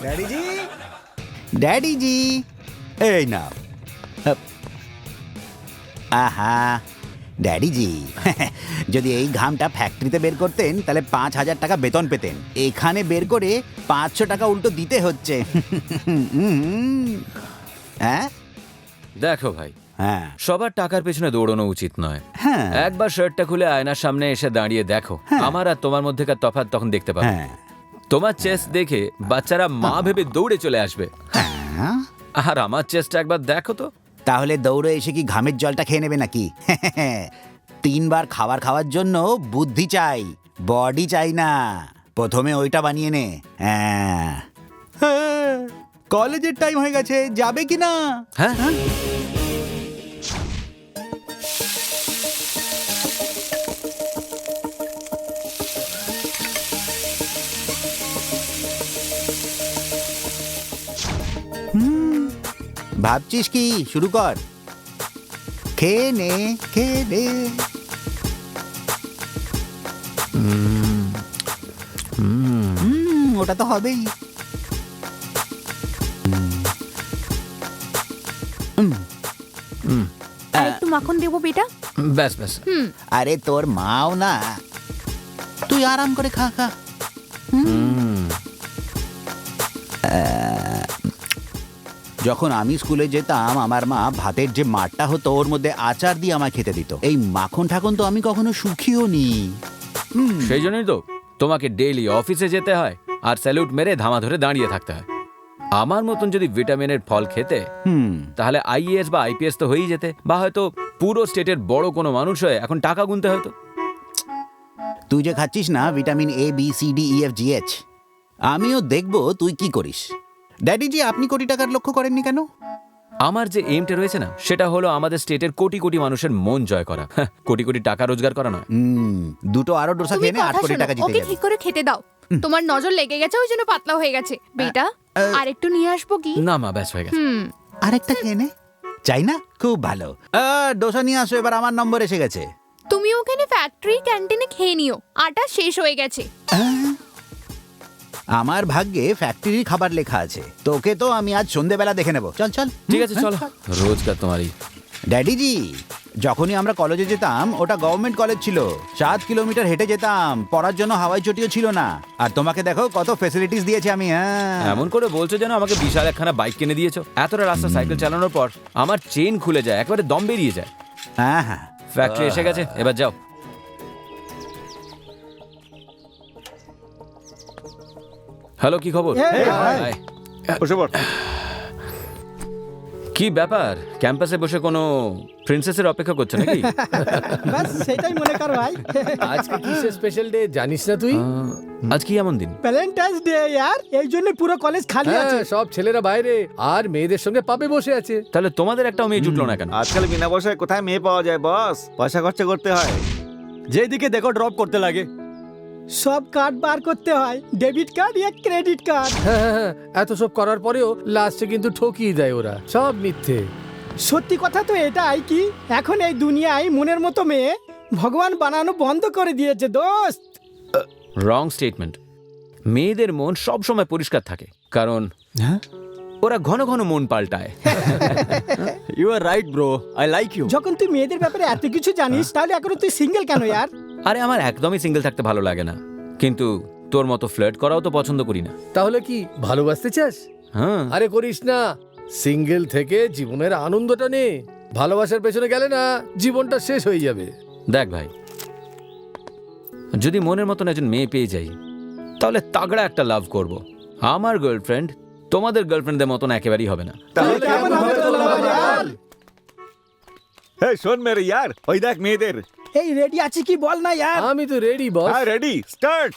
Daddy জি, daddy জি, এই নাও। আহা daddy জি, যদি এই ঘামটা ফ্যাক্টরিতে বের করতেন তাহলে 5,000 টাকা বেতন পেতেন। এখানে বের করে 500 টাকা উল্টো দিতে হচ্ছে। হ্যাঁ দেখো ভাই, হ্যাঁ সবার টাকার পেছনে দৌড়ানো উচিত নয়। হ্যাঁ একবার শার্টটা খুলে আয়নার সামনে এসে দাঁড়িয়ে দেখো, আমার আর তোমার মধ্যেকার তফাৎ তখন দেখতে পাবে। হ্যাঁ তোমার চেস্ট দেখে বাচ্চারা মা ভেবে দৌড়ে চলে আসবে, হ্যাঁ। আর আমার চেস্টটা একবার দেখো তো। তাহলে দৌড়ে এসে কি ঘামের জলটা খেয়ে নেবে নাকি? 3 বার খাবার খাওয়ার জন্য বুদ্ধি চাই, বডি চাই না। প্রথমে ওইটা বানিয়ে নে। হ্যাঁ, কলেজের টাইম হয়ে গেছে, যাবে কি না? হ্যাঁ ভাবছিস কি? শুরু কর, খেয়ে নে, খেয়ে নে। ওটা তো হবেই। আর একটু মাখন দেবো বেটা। ব্যাস ব্যাস। আরে তোর মাও না, তুই আরাম করে খা খা। যখন আমি স্কুলে যেতাম আমার মা ভাতের যে মাঠটা হতো ওর মধ্যে আচার দিয়ে আমায় খেতে দিত। এই মাখন ঠাকুন তো আমি কখনো সুখিও নি। সেই জন্যই তো তোমাকে ডেইলি অফিসে যেতে হয় আর স্যালুট মেরে ধামা ধরে দাঁড়িয়ে থাকতে হয়। আমার মতন যদি ভিটামিনের ফল খেতে, তাহলে আইএএস বা আইপিএস তো হয়েই যেতে, বা হয়তো পুরো স্টেটের বড় কোনো মানুষ হয়ে এখন টাকা গুনতে হতো। তুই যে খাচ্ছিস না vitamin A B C D E F G H, আমিও দেখবো তুই কি করিস। ড্যাডি জি, আপনি কোটি টাকার লক্ষ্য করেননি কেন? আমার যে এইমটা রয়েছে না, সেটা হলো আমাদের স্টেটের কোটি কোটি মানুষের মন জয় করা, কোটি কোটি টাকা রোজগার করা নয়। দুটো আরো ডোসা তুমি খেয়ে নে, 8 কথা কোটি শোনো, টাকা জিতে ওকে যাবে। ঠিক করে খেতে দাও। তোমার নজর লেগে গেছে ওই জন্য পাতলা হয়ে গেছে বেটা। আর একটু নিয়ে আসবো কি? না মা, ব্যাস হয়ে গেছে। আরেকটা খেয়ে নে। চাই না? খুব ভালো। ডোসা নিয়ে আসো, এবার আমার নম্বর এসে গেছে। তুমি ওখানে ফ্যাক্টরি ক্যান্টিনে খেয়ে নিও, আটা শেষ হয়ে গেছে। আমার ভাগ্যে ফ্যাক্টরির খাবার লেখা আছে। তোকে তো আমি আজ সন্ধেবেলা দেখে নেব। চল চল। ঠিক আছে চলো, রোজগার তোমারই। ড্যাডি জি, যখনই আমরা কলেজে যেতাম ওটা গভর্নমেন্ট কলেজ ছিল। 7 কিলোমিটার হেঁটে যেতাম, পড়ার জন্য হাওয়াই চটিও ছিল না। আর তোমাকে দেখো কত ফ্যাসিলিটিস দিয়েছে আমি। এমন করে বলছো যেন আমাকে বিশাল একখানা বাইক কিনে দিয়েছো। এতটা রাস্তা সাইকেল চালানোর পর আমার চেন খুলে যায়, একবারে দম বেরিয়ে যায়। হ্যাঁ হ্যাঁ। ফ্যাক্টরি এসে গেছে, এবার যাও। হ্যালো, কি খবর? হাই। কি ব্যাপার, ক্যাম্পাসে বসে কোনো প্রিন্সেসের অপেক্ষা করছো নাকি? বাস সেটাই মনে কর ভাই। আজকে কিসের স্পেশাল ডে জানিস না তুই? আজ কি এমন দিন? ভ্যালেন্টাইন্স ডে ইয়ার, এই জন্য পুরো কলেজ খালি আছে। হ্যাঁ, সব ছেলেরা বাইরে আর মেয়েদের সঙ্গে পাবে বসে আছে। তাহলে তোমাদের একটাও মেয়ে জুটলো না কেন? আজকাল বিনা পয়সায় কোথায় মেয়ে পাওয়া যায় বস? পয়সা খরচা করতে হয়। যেদিকে দেখো ড্রপ করতে লাগে। সব কার্ড বার করতে হয়, ডেবিট কার্ড ইয়া ক্রেডিট কার্ড। হ্যাঁ, এত সব করার পরেও লাস্টে কিন্তু ঠকিয়ে দেয় ওরা, সব মিথ্যে। সত্যি কথা তো এটাই কি এখন এই দুনিয়ায় মনের মতো মেয়ে ভগবান বানানো বন্ধ করে দিয়েছে দোস্ত। রং স্টেটমেন্ট। মেয়েদের মন সব সময় পরিষ্কার থাকে, কারণ ওরা ঘন ঘন মন পাল্টায়। You are right bro, I like you. যখন তুই মেয়েদের ব্যাপারে এত কিছু জানিস তাহলে এখনো তুই সিঙ্গেল কেন ইয়ার? আরে আমার একদমই সিঙ্গেল থাকতে ভালো লাগে না, কিন্তু তোর মতো ফ্লার্ট করাও তো পছন্দ করি না। তাহলে কি ভালোবাসতে চাস? হ্যাঁ। আরে করিস না, সিঙ্গেল থেকে জীবনের আনন্দটা নে। ভালোবাসার পেছনে গেলে না জীবনটা শেষ হয়ে যাবে। দেখ ভাই, যদি মনের মতন একজন মেয়ে পেয়ে যাই তাহলে তাগড়া একটা লাভ করব। আমার গার্লফ্রেন্ড তোমাদের গার্লফ্রেন্ডদের মতন একেবারেই হবে না। তাহলে কেমন হবে তোর লাভ ইয়ার? এই শোন মেরে ইয়ার, ওই দেখ মেয়েদের। এই রেডি আছে কি বল না ইয়ার? আমি তো রেডি বস। হ্যাঁ ready, start.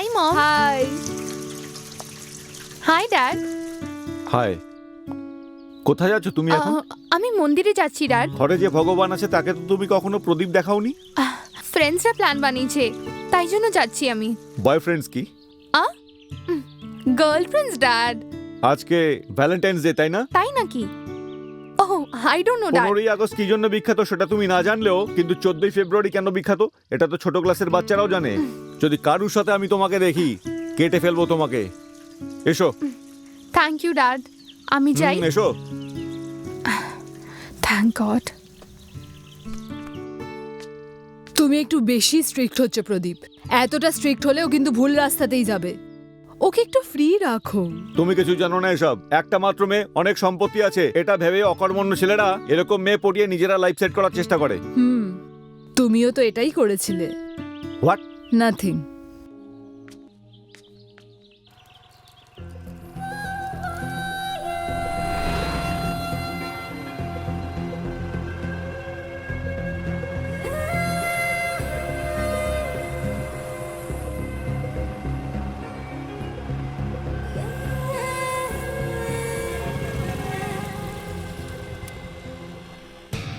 Hi mom. Hi. Hi dad. Hi, কোথায় যাচ্ছ তুমি এখন? আমি মন্দিরে যাচ্ছি ড্যাড। ঘরে যে ভগবান আছে তাকে তো তুমি কখনো প্রদীপ দেখাওনি। ফ্রেন্ডসরা প্ল্যান বানিয়েছে, তাই জন্য যাচ্ছি আমি। বয়ফ্রেন্ডস কি? Girlfriends dad. আজকে ভ্যালেন্টাইন্স ডে, তাই না? তাই নাকি? Oh, I don't know dad. 15ই আগস্ট কি জন্য বিখ্যাত সেটা তুমি না জানলেও কিন্তু 14ই ফেব্রুয়ারি কেন বিখ্যাত এটা তো ছোট ক্লাসের বাচ্চারাও জানে। যদি কারুর সাথে আমি তোমাকে দেখি কেটে ফেলবো তোমাকে। এসো। Thank you dad. আমি যাই। এসো। Thank God. তুমি একটু বেশি স্ট্রিক্ট হচ্ছে প্রদীপ। এতটা স্ট্রিক্ট হলেও কিন্তু ভুল রাস্তাতেই যাবে। ওকে একটু ফ্রি রাখো। তুমি কিছু জানো না এসব। একটা মাত্র মেয়ে, অনেক সম্পত্তি আছে, এটা ভেবে অকর্মণ্য ছেলেরা এরকম মেয়ে পটিয়ে নিজেরা লাইফ সেট করার চেষ্টা করে। তুমিও তো এটাই করেছিলে। হোয়াট? নাথিং।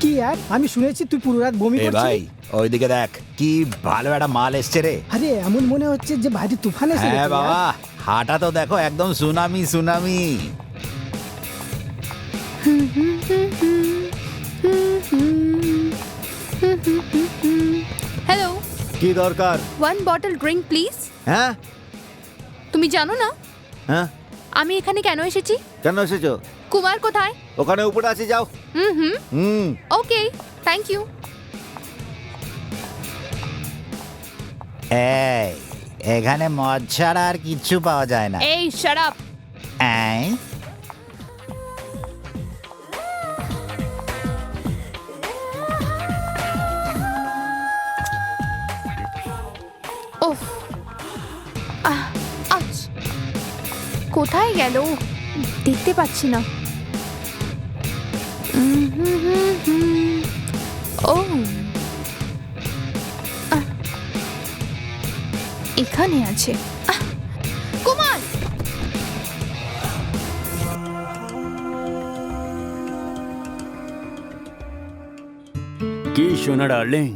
কি আর আমি শুনেছি তুই পুরো রাত বমি এ ভাই, করছিস। ওইদিকে দেখ, কি ভালো একটা মাল এসছে রে। আরে এমন মনে হচ্ছে যে বাইরে তুফান এসে হ্যাঁ গেছে বাবা, ইয়ার। হাঁটা তো দেখো একদম সুনামি সুনামি। হ্যালো, কি দরকার? 1 বটল ড্রিঙ্ক প্লিজ। হ্যাঁ তুমি জানো না হ্যাঁ, আমি এখানে কেন এসেছি? কেন এসেছো? কুমার কোথায়? ওখানে উপরে আছে, যাও। হুম। ওকে, থ্যাংক ইউ। এই, এখানে মদ ছাড়া আর কিচ্ছু পাওয়া যায় না। এই শাট আপ। এই, ওফ, আচ, কোথায় গেল দেখতে পাচ্ছি না। ও, এখানে আছে। কুমার, কি সোনা ডার্লিং,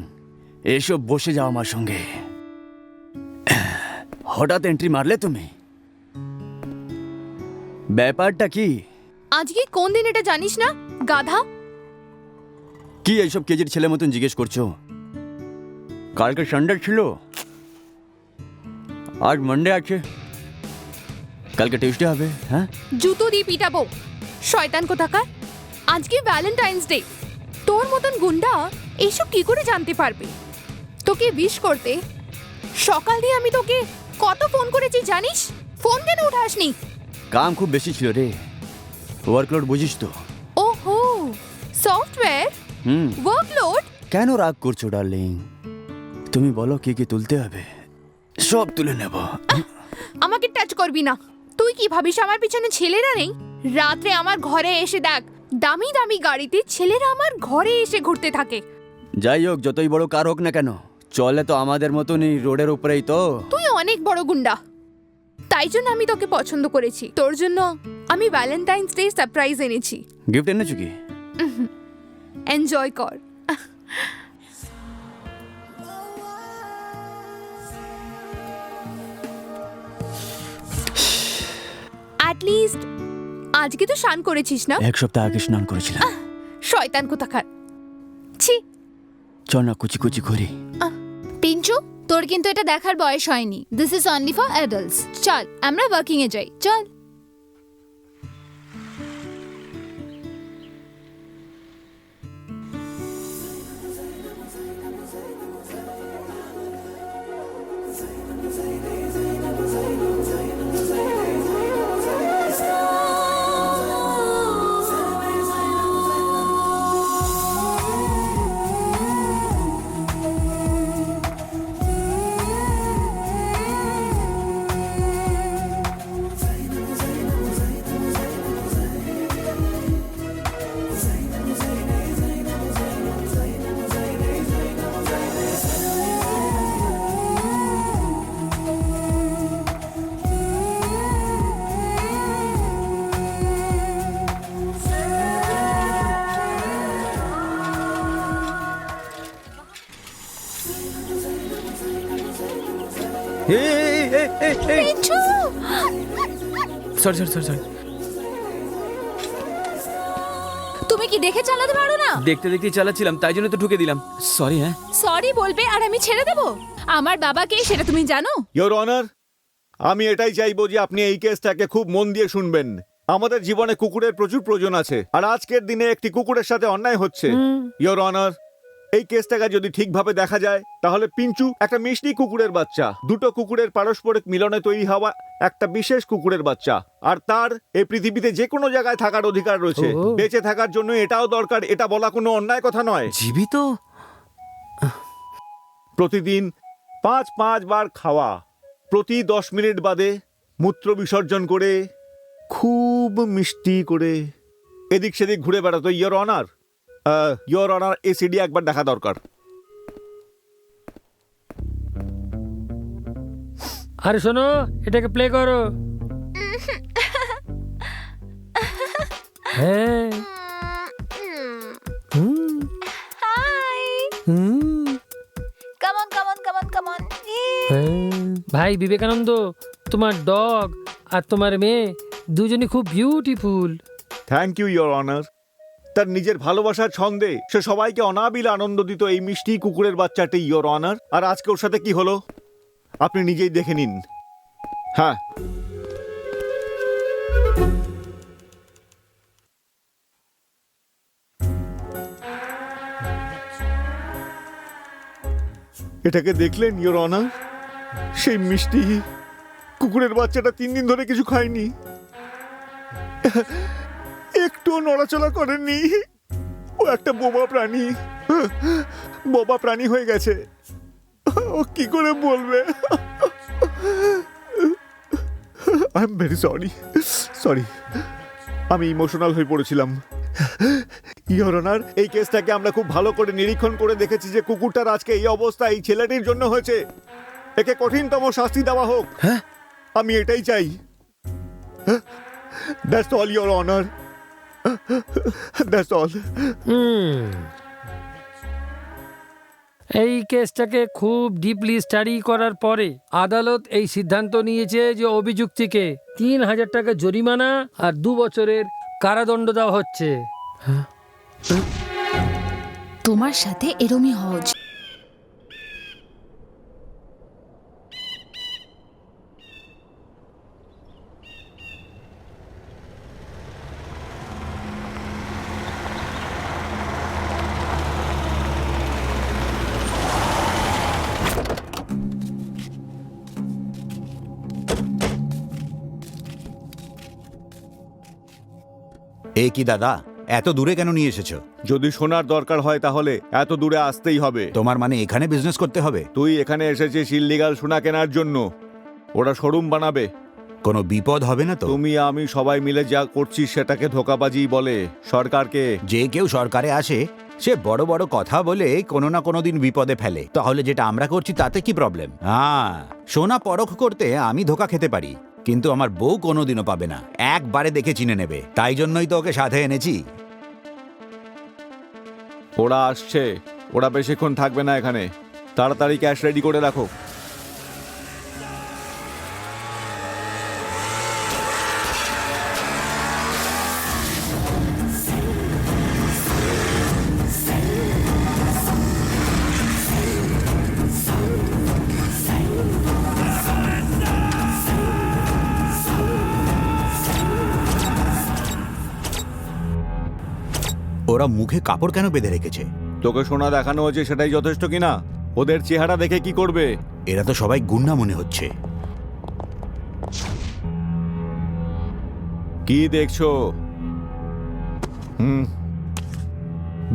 এসো বসে যাও আমার সঙ্গে। হঠাৎ এন্ট্রি মারলে তুমি, ব্যাপারটা কি? আজকে কোন দিন এটা জানিস না গাধা? কি এইসব কেজির ছেলে মতন জিজ্ঞেস করছো? কালকে সানডে ছিল, আজ মানডে আছে, কালকে টিউসডে হবে। হ্যাঁ, জুতো দিয়ে পিটাবো শয়তান কোথাকার। আজকে ভ্যালেন্টাইন্স ডে, তোর মতন গুন্ডা এইসব কি করে জানতে পারবে? তোকে উইশ করতে সকাল দিয়ে আমি তোকে কত ফোন করেছি জানিস? ফোন কেন উঠাসনি? কাম খুব বেশি ছিল রে, ওয়ার্কলোড বুঝিস তো। ওহো, সফটওয়্যার ওয়ার্কলোড। কেন রাগ করছো ডার্লিং? তুমি বলো কি কি তুলতে হবে, সব তুলে নেব। আমাকে টাচ করবি না। তুই কি ভাবিস আমার পিছনে ছেলেরা নেই? রাত্রে আমার ঘরে এসে দেখ, দামি দামি গাড়িতে ছেলেরা আমার ঘরে এসে ঘুরতে থাকে। যাই হোক, যতই বড় কার হোক না কেন, চলে তো আমাদের মতনই, রোডের উপরেই তো। তুই অনেক বড় গুন্ডা, তাই জন্য আমি তোকে পছন্দ করেছি। তোর জন্য আমি ভ্যালেন্টাইন্স ডে সারপ্রাইজ এনেছি। গিফট এনেছো কি? এনজয় কর। অ্যাট লিস্ট আজকে তো স্নান করেছিস না? এক সপ্তাহ আগে স্নান করেছিলাম। শয়তান কোথাকার। ছি, চল না কুচি কুচি করি। পিঞ্চু, তোর কিন্তু এটা দেখার বয়স হয়নি। This is only for adults. চল আমরা ওয়ার্কিং এ যাই, চল। Pinchu! Sorry sorry sorry sorry. তুমি কি দেখে চালাতে পারো না? দেখতে দেখতে চালাচ্ছিলাম, তাই জন্য তো ঢুকে দিলাম। সরি। হ্যাঁ, সরি বলবে আর আমি ছেড়ে দেব? আমার বাবাকে সেটা তুমি জানো? ইয়োর অনার, আমি এটাই চাইবো যে আপনি এই কেসটাকে খুব মন দিয়ে শুনবেন। আমাদের জীবনে কুকুরের প্রচুর প্রয়োজন আছে, আর আজকের দিনে একটি কুকুরের সাথে অন্যায় হচ্ছে। ইয়োর অনার, এই কেসটাকে যদি ঠিকভাবে দেখা যায় তাহলে পিঞ্চু একটা মিষ্টি কুকুরের বাচ্চা, দুটো কুকুরের পারস্পরিক মিলনে তৈরি হওয়া একটা বিশেষ কুকুরের বাচ্চা, আর তার এই পৃথিবীতে যে কোনো জায়গায় থাকার অধিকার রয়েছে। বেঁচে থাকার জন্য এটাও দরকার, এটা বলা কোনো অন্যায় কথা নয়। জীবিত? প্রতিদিন 5 বার খাওয়া, প্রতি 10 মিনিট বাদে মূত্র বিসর্জন করে, খুব মিষ্টি করে এদিক সেদিক ঘুরে বেড়াতো। ইয়োর অনার, এসিডি একবার দেখা দরকার। আরে শোনো, এটাকে প্লে করো। হ্যাঁ। Hi, come on come on come on come on. ভাই বিবেকানন্দ, তোমার ডগ আর তোমার মেয়ে দুজনই খুব beautiful. Thank you your honour. তার নিজের ভালোবাসার ছন্দে সে সবাইকে অনাবিল আনন্দ দিত, এই মিষ্টি কুকুরের বাচ্চাটি ইয়োর অনার। আর আজকে ওর সাথে কি হলো আপনি নিজেই দেখে নিন। হ্যাঁ, এটাকে দেখলেন ইয়োর অনার? সেই মিষ্টি কুকুরের বাচ্চাটা 3 দিন ধরে কিছু খায়নি, একটুও নড়াচড়া করেননি। ও একটা বোবা প্রাণী হয়ে গেছে। ও কি করে বলবে? আই এম ভেরি সরি, আমি ইমোশনাল হয়ে পড়েছিলাম। ইয়োর অনার, এই কেসটাকে আমরা খুব ভালো করে নিরীক্ষণ করে দেখেছি যে কুকুরটার আজকে এই অবস্থা এই ছেলেটির জন্য হয়েছে। একে কঠিনতম শাস্তি দেওয়া হোক। হ্যাঁ, আমি এটাই চাই। That's all your honour, that's all. এই কেসটাকে খুব ডিপলি স্টাডি করার পরে আদালত এই সিদ্ধান্ত নিয়েছে যে অভিযুক্তিকে 3000 টাকা জরিমানা আর 2 বছরের কারাদণ্ড দেওয়া হচ্ছে। তোমার সাথে এরমই হওয়া উচিত। এ কি দাদা, এত দূরে কেন নিয়ে এসেছো? যদি সোনার দরকার হয় তাহলে এত দূরে আসতেই হবে। তোমার মানে এখানে বিজনেস করতে হবে? তুই এখানে এসেছিস ইল্লিগাল সোনা কেনার জন্য, ওরা শোরুম বানাবে। কোনো বিপদ হবে না তো? তুমি আমি সবাই মিলে যা করছি সেটাকে ধোঁকাবাজি বলে। সরকারকে যে কেউ সরকারে আসে সে বড় বড় কথা বলে কোনো না কোনো দিন বিপদে ফেলে। তাহলে যেটা আমরা করছি তাতে কি প্রবলেম? হ্যাঁ, সোনা পরখ করতে আমি ধোকা খেতে পারি, কিন্তু আমার বউ কোনোদিনও পাবে না, একবারে দেখে চিনে নেবে। তাই জন্যই তো ওকে সাথে এনেছি। ওরা আসছে, ওরা বেশিক্ষণ থাকবে না এখানে। তাড়াতাড়ি ক্যাশ রেডি করে রাখো। ওরা মুখে কাপড় কেন বেঁধে রেখেছে? তোকে সোনা দেখানো হয়েছে সেটাই যথেষ্ট কিনা? ওদের চেহারা দেখে কি করবে? এরা তো সবাই গুন্ডা মনে হচ্ছে। কি দেখছো?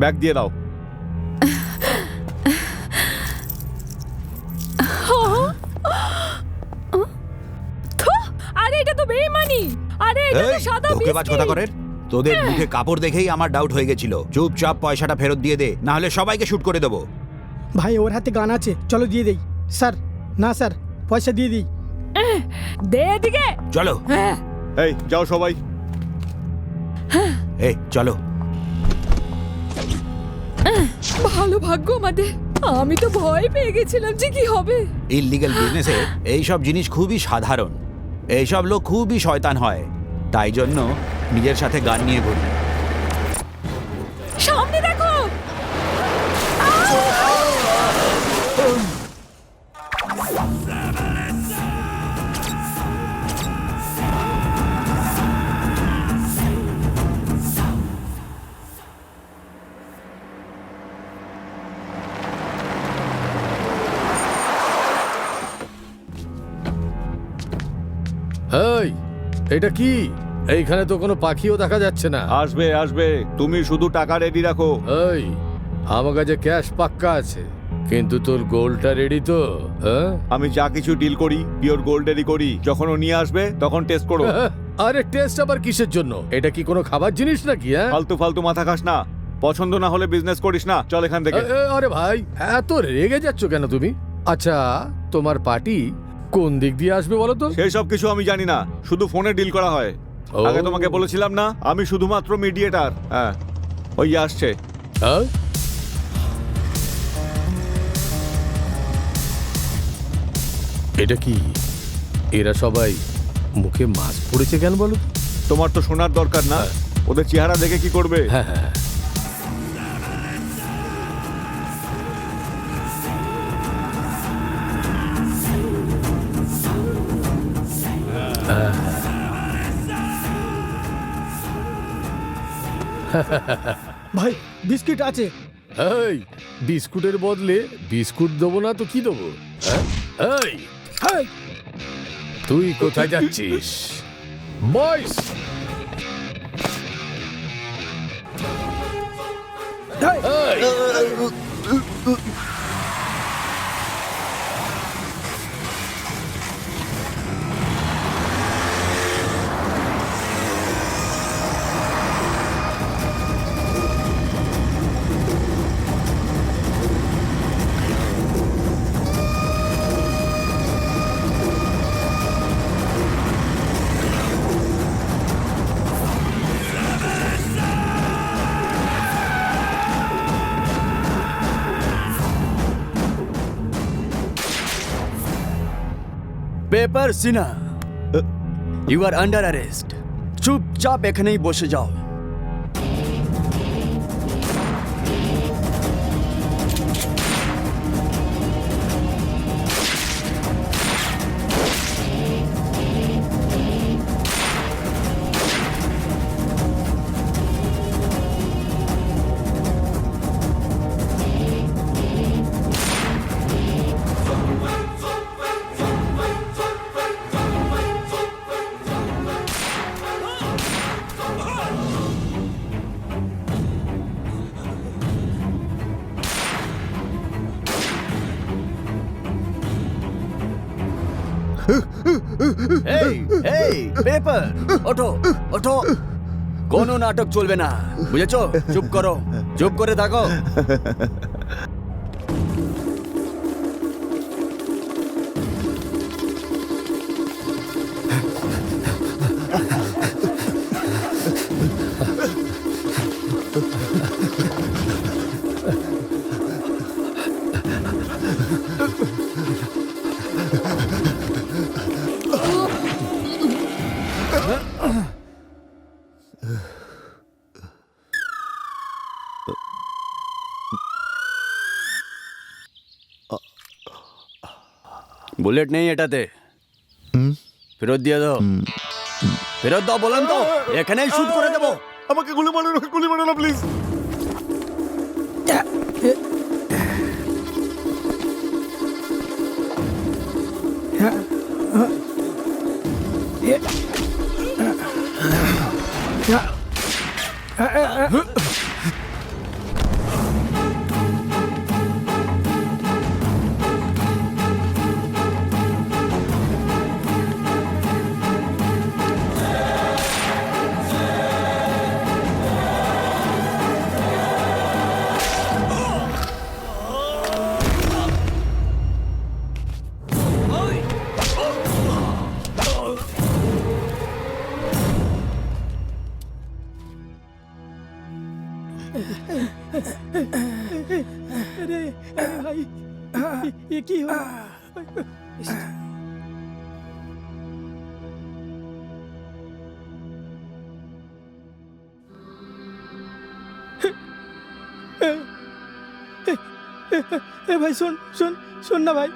ব্যাগ দিয়ে দাও। আরে এটা তো বেইমানি। আরে এটা তো সাদা ধোঁকেবাজ কথা করে। তোদের মুখে কাপড় দেখেই আমার ডাউট হয়ে গেছিল। চুপচাপ পয়সাটা ফেরত দিয়ে দে, না হলে সবাইকে শুট করে দেবো। ভাই ওর হাতে গান আছে, চলো দিয়ে দেই। স্যার না স্যার, পয়সা দিয়ে দিই। দে দিকে চলো। এই যাও সবাই। এই চলো। ভালো ভাগ্য আমাদের, আমি তো ভয় পেয়ে গেছিলাম যে কি হবে। ইললিগাল বিজনেসে এইসব জিনিস খুবই সাধারণ। এইসব লোক খুবই শয়তান হয়, তাই জন্য নিজের সাথে গান নিয়ে ঘুরি। সামনে দেখো। এই, এটা কি? এইখানে তো কোনো পাখিও দেখা যাচ্ছে না। আসবে আসবে, তুমি শুধু টাকা রেডি রাখো। এই, আমার কাছে ক্যাশ পাক্কা আছে, কিন্তু তোর গোলটা রেডি তো? হ্যাঁ? আমি যা কিছু ডিল করি পিওর গোল্ডেরই করি। যখন ও নিয়ে আসবে তখন টেস্ট করো। আরে টেস্ট আবার কিসের জন্য? এটা কি কোনো খাবার জিনিস নাকি? হ্যাঁ, ফালতু ফালতু মাথা খাস না, পছন্দ না হলে বিজনেস করিস না, চল এখান থেকে। আরে ভাই, এত রেগে যাচ্ছ কেন তুমি? আচ্ছা, তোমার পার্টি কোন দিক দিয়ে আসবে বলো তো? সেই সব কিছু আমি জানি না, শুধু ফোনে ডিল করা হয়। ও। আগে তোমাকে বলেছিলাম না আমি শুধুমাত্র মিডিয়েটার। হ্যাঁ, ওই আসছে। হ্যাঁ? এটা কি? এরা সবাই মুখে মাস্ক পড়েছে কেন বলো? তোমার তো শোনার দরকার না, ওদের চেহারা দেখে কি করবে? হ্যাঁ হ্যাঁ। ভাই বিস্কিট আছে। এই, বিস্কুটের বদলে বিস্কুট দেবো না তো কি দেবো? হ্যাঁ? এই, হ্যাঁ, তুই কোথায় যাচ্ছিস বয়স? পেপার সিনা, ইউ আর আন্ডার অ্যারেস্ট। চুপচাপ এখানেই বসে যাও। এই এই পেপার, ওঠো ওঠো, কোনো নাটক চলবে না, বুঝেছো? চুপ করো, চুপ করে থাকো। বুলেট নেই এটাতে, ফেরত দিয়ে দাও। ফেরত দাও বললাম তো, এখানেই শুট করে দেবো। আমাকে গুলি মারো না প্লিজ। अरे अरे भाई ये की हो এ ভাই শোন শোন শোন না ভাই।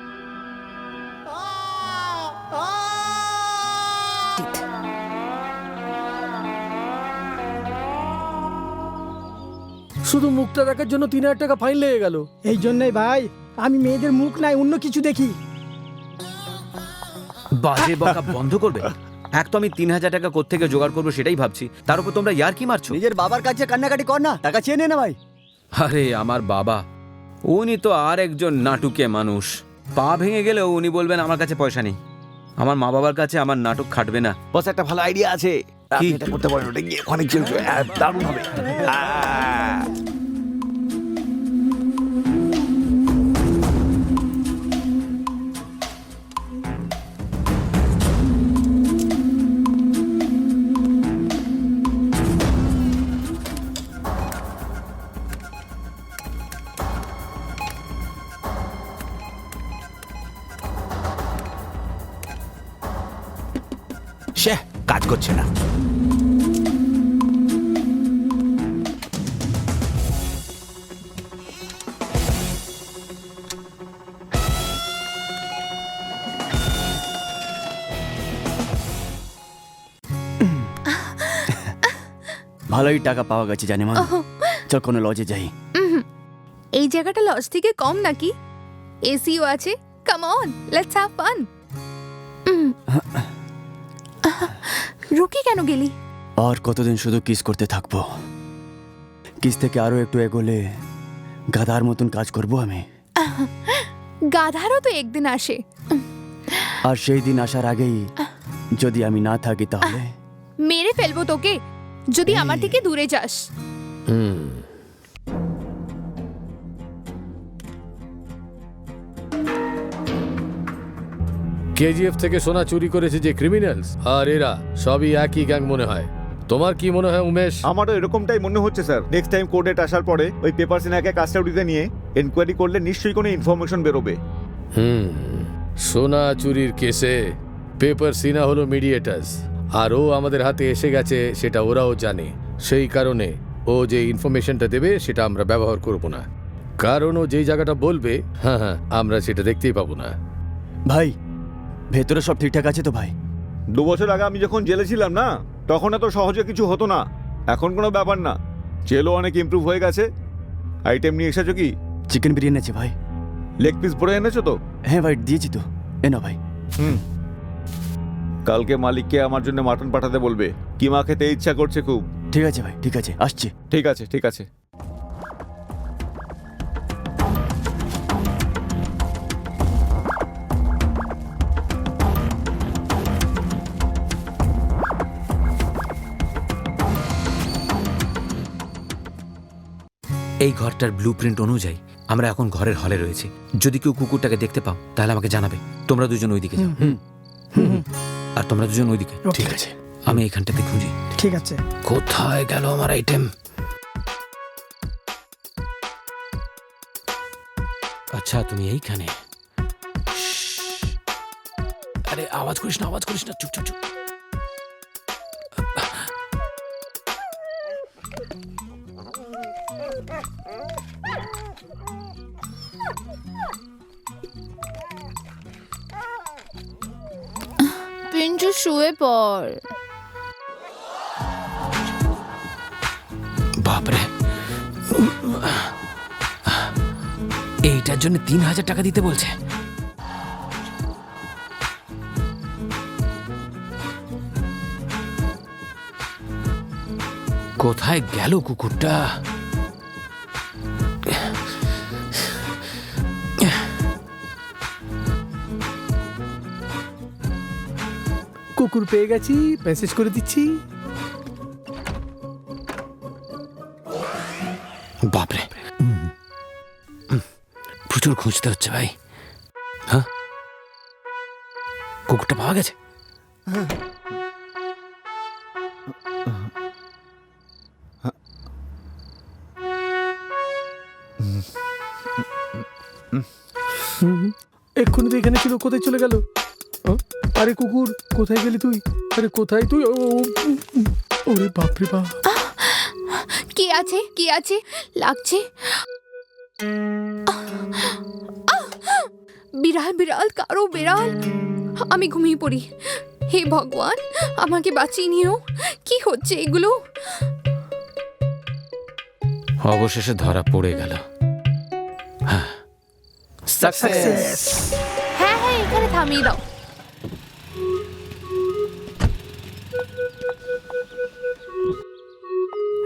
শুধু মুখটা দেখার জন্য 3,000 টাকা ফাইন লেগে গেল। এই জন্যই ভাই আমি মেয়েদের মুখ নাই অন্য কিছু দেখি। বাজে বকা বন্ধ করবে। এক তো আমি 3,000 টাকা কোত্থেকে জোগাড় করবো সেটাই ভাবছি, তার উপর তোমরা ইয়ার কি মারছো? নিজের বাবার কাছে কান্নাকাটি কর না, টাকা চেয়ে নে না ভাই। আরে আমার বাবা, উনি তো আর একজন নাটুকে মানুষ। পা ভেঙে গেলেও উনি বলবেন আমার কাছে পয়সা নেই। আমার মা বাবার কাছে আমার নাটক খাটবে না। বস একটা ভালো আইডিয়া আছে, আপনি এটা করতে পারেন, ওটা গিয়ে অনেক দারুণ হবে। সে কাজ করছে না। ভালোই টাকা পাওয়া গেছে জানি মা। চল কোনো লজে যাই। এই জায়গাটা লজ থেকে কম নাকি? এসিও আছে। Come on, let's have fun. রুকি কেন গেলি? আর কতদিন শুধু কিস করতে থাকবো? কিস থেকে আরো একটু এগোলে গাধার মতন কাজ করব আমি। গাধারও তো একদিন আসে। আর সেই দিন আসার আগেই যদি আমি না থাকি তাহলে মেরে ফেলবো তোকে যদি আমার থেকে দূরে যাস। কেজিএফ থেকে সোনা চুরি করেছে যে ক্রিমিনালস, আর এরা সবই একই গ্যাং মনে হয়। তোমার কি মনে হয় উমেশ? আমারও এরকমটাই মনে হচ্ছে স্যার। নেক্সট টাইম কোর্টেট আসার পরে ওই পেপার সিনাকে কাস্টাডিতে নিয়ে এনকোয়ারি করলে নিশ্চয়ই কোনো ইনফরমেশন বেরোবে। সোনা চুরির কেসে পেপার সিনা হলো মিডিয়েটার্স, আর ও আমাদের হাতে এসে গেছে সেটা ওরাও জানে। সেই কারণে ও যে ইনফরমেশনটা দেবে সেটা আমরা ব্যবহার করব না, কারণ ও যেই জায়গাটা বলবে হ্যাঁ আমরা সেটা দেখতেই পাবো না। ভাই ভেতরে সব ঠিকঠাক আছে তো ভাই? 2 বছর আগে আমি যখন জেলে ছিলাম না, তখন এত সহজে কিছু হতো না। এখন কোনো ব্যাপার না, জেলও অনেক ইমপ্রুভ হয়ে গেছে। আইটেম নিয়ে এসেছো কি? চিকেন বিরিয়ানি আছে ভাই। লেগ পিস ভরে এনেছো তো? হ্যাঁ ভাই দিয়েছি তো, এ না ভাই। কালকে মালিককে আমার জন্য মাটন পাঠাতে বলবে, কিমা খেতে ইচ্ছা করছে খুব। ঠিক আছে ভাই, ঠিক আছে, আসছি। ঠিক আছে ঠিক আছে। এই ঘরটার ব্লুপ্রিন্ট অনুযায়ী আমরা এখন ঘরের হলে রয়েছি। যদি কেউ কুকুরটাকে দেখতে পাও তাহলে আমাকে জানাবে। তোমরা দুজন ওইদিকে যাও, আর তোমরা দুজন ওইদিকে। ঠিক আছে, আমি এইখানটাতে খুঁজি। ঠিক আছে। কোথায় গেল আমার আইটেম? আচ্ছা তুমি এইখানে। আরে আওয়াজ করিস না, আওয়াজ করিস না, চুপ চুপ চুপ। পিঞ্চু শুয়ে পড়। বাপরে, এইটার জন্য 3,000 টাকা দিতে বলছে। কোথায় গেল কুকুরটা? কুকুর পেয়ে গেছি, মেসেজ করে দিচ্ছি। বাপরে, প্রচুর খুঁজতে হচ্ছে ভাই। হ্যাঁ, কুকুরটা পাওয়া গেছে? এক্ষুনি তো এখানে ছিল, কোথায় চলে গেল? আরে কুকুর, কোথায় গেলি তুই? আরে কোথায় তুই? ওরে বাপরে বাপ! কি আছে কি আছে লাগছে? বিড়াল বিড়াল কারো বিড়াল। আমি ঘুমিয়ে পড়ি। হে ভগবান, আমাকে বাঁচিয়ে নিও। কি হচ্ছে এগুলো? অবশেষে ধরা পড়ে গেল। সাকসেস। হ্যাঁ হ্যাঁ, এখানে থামিয়ে দাও।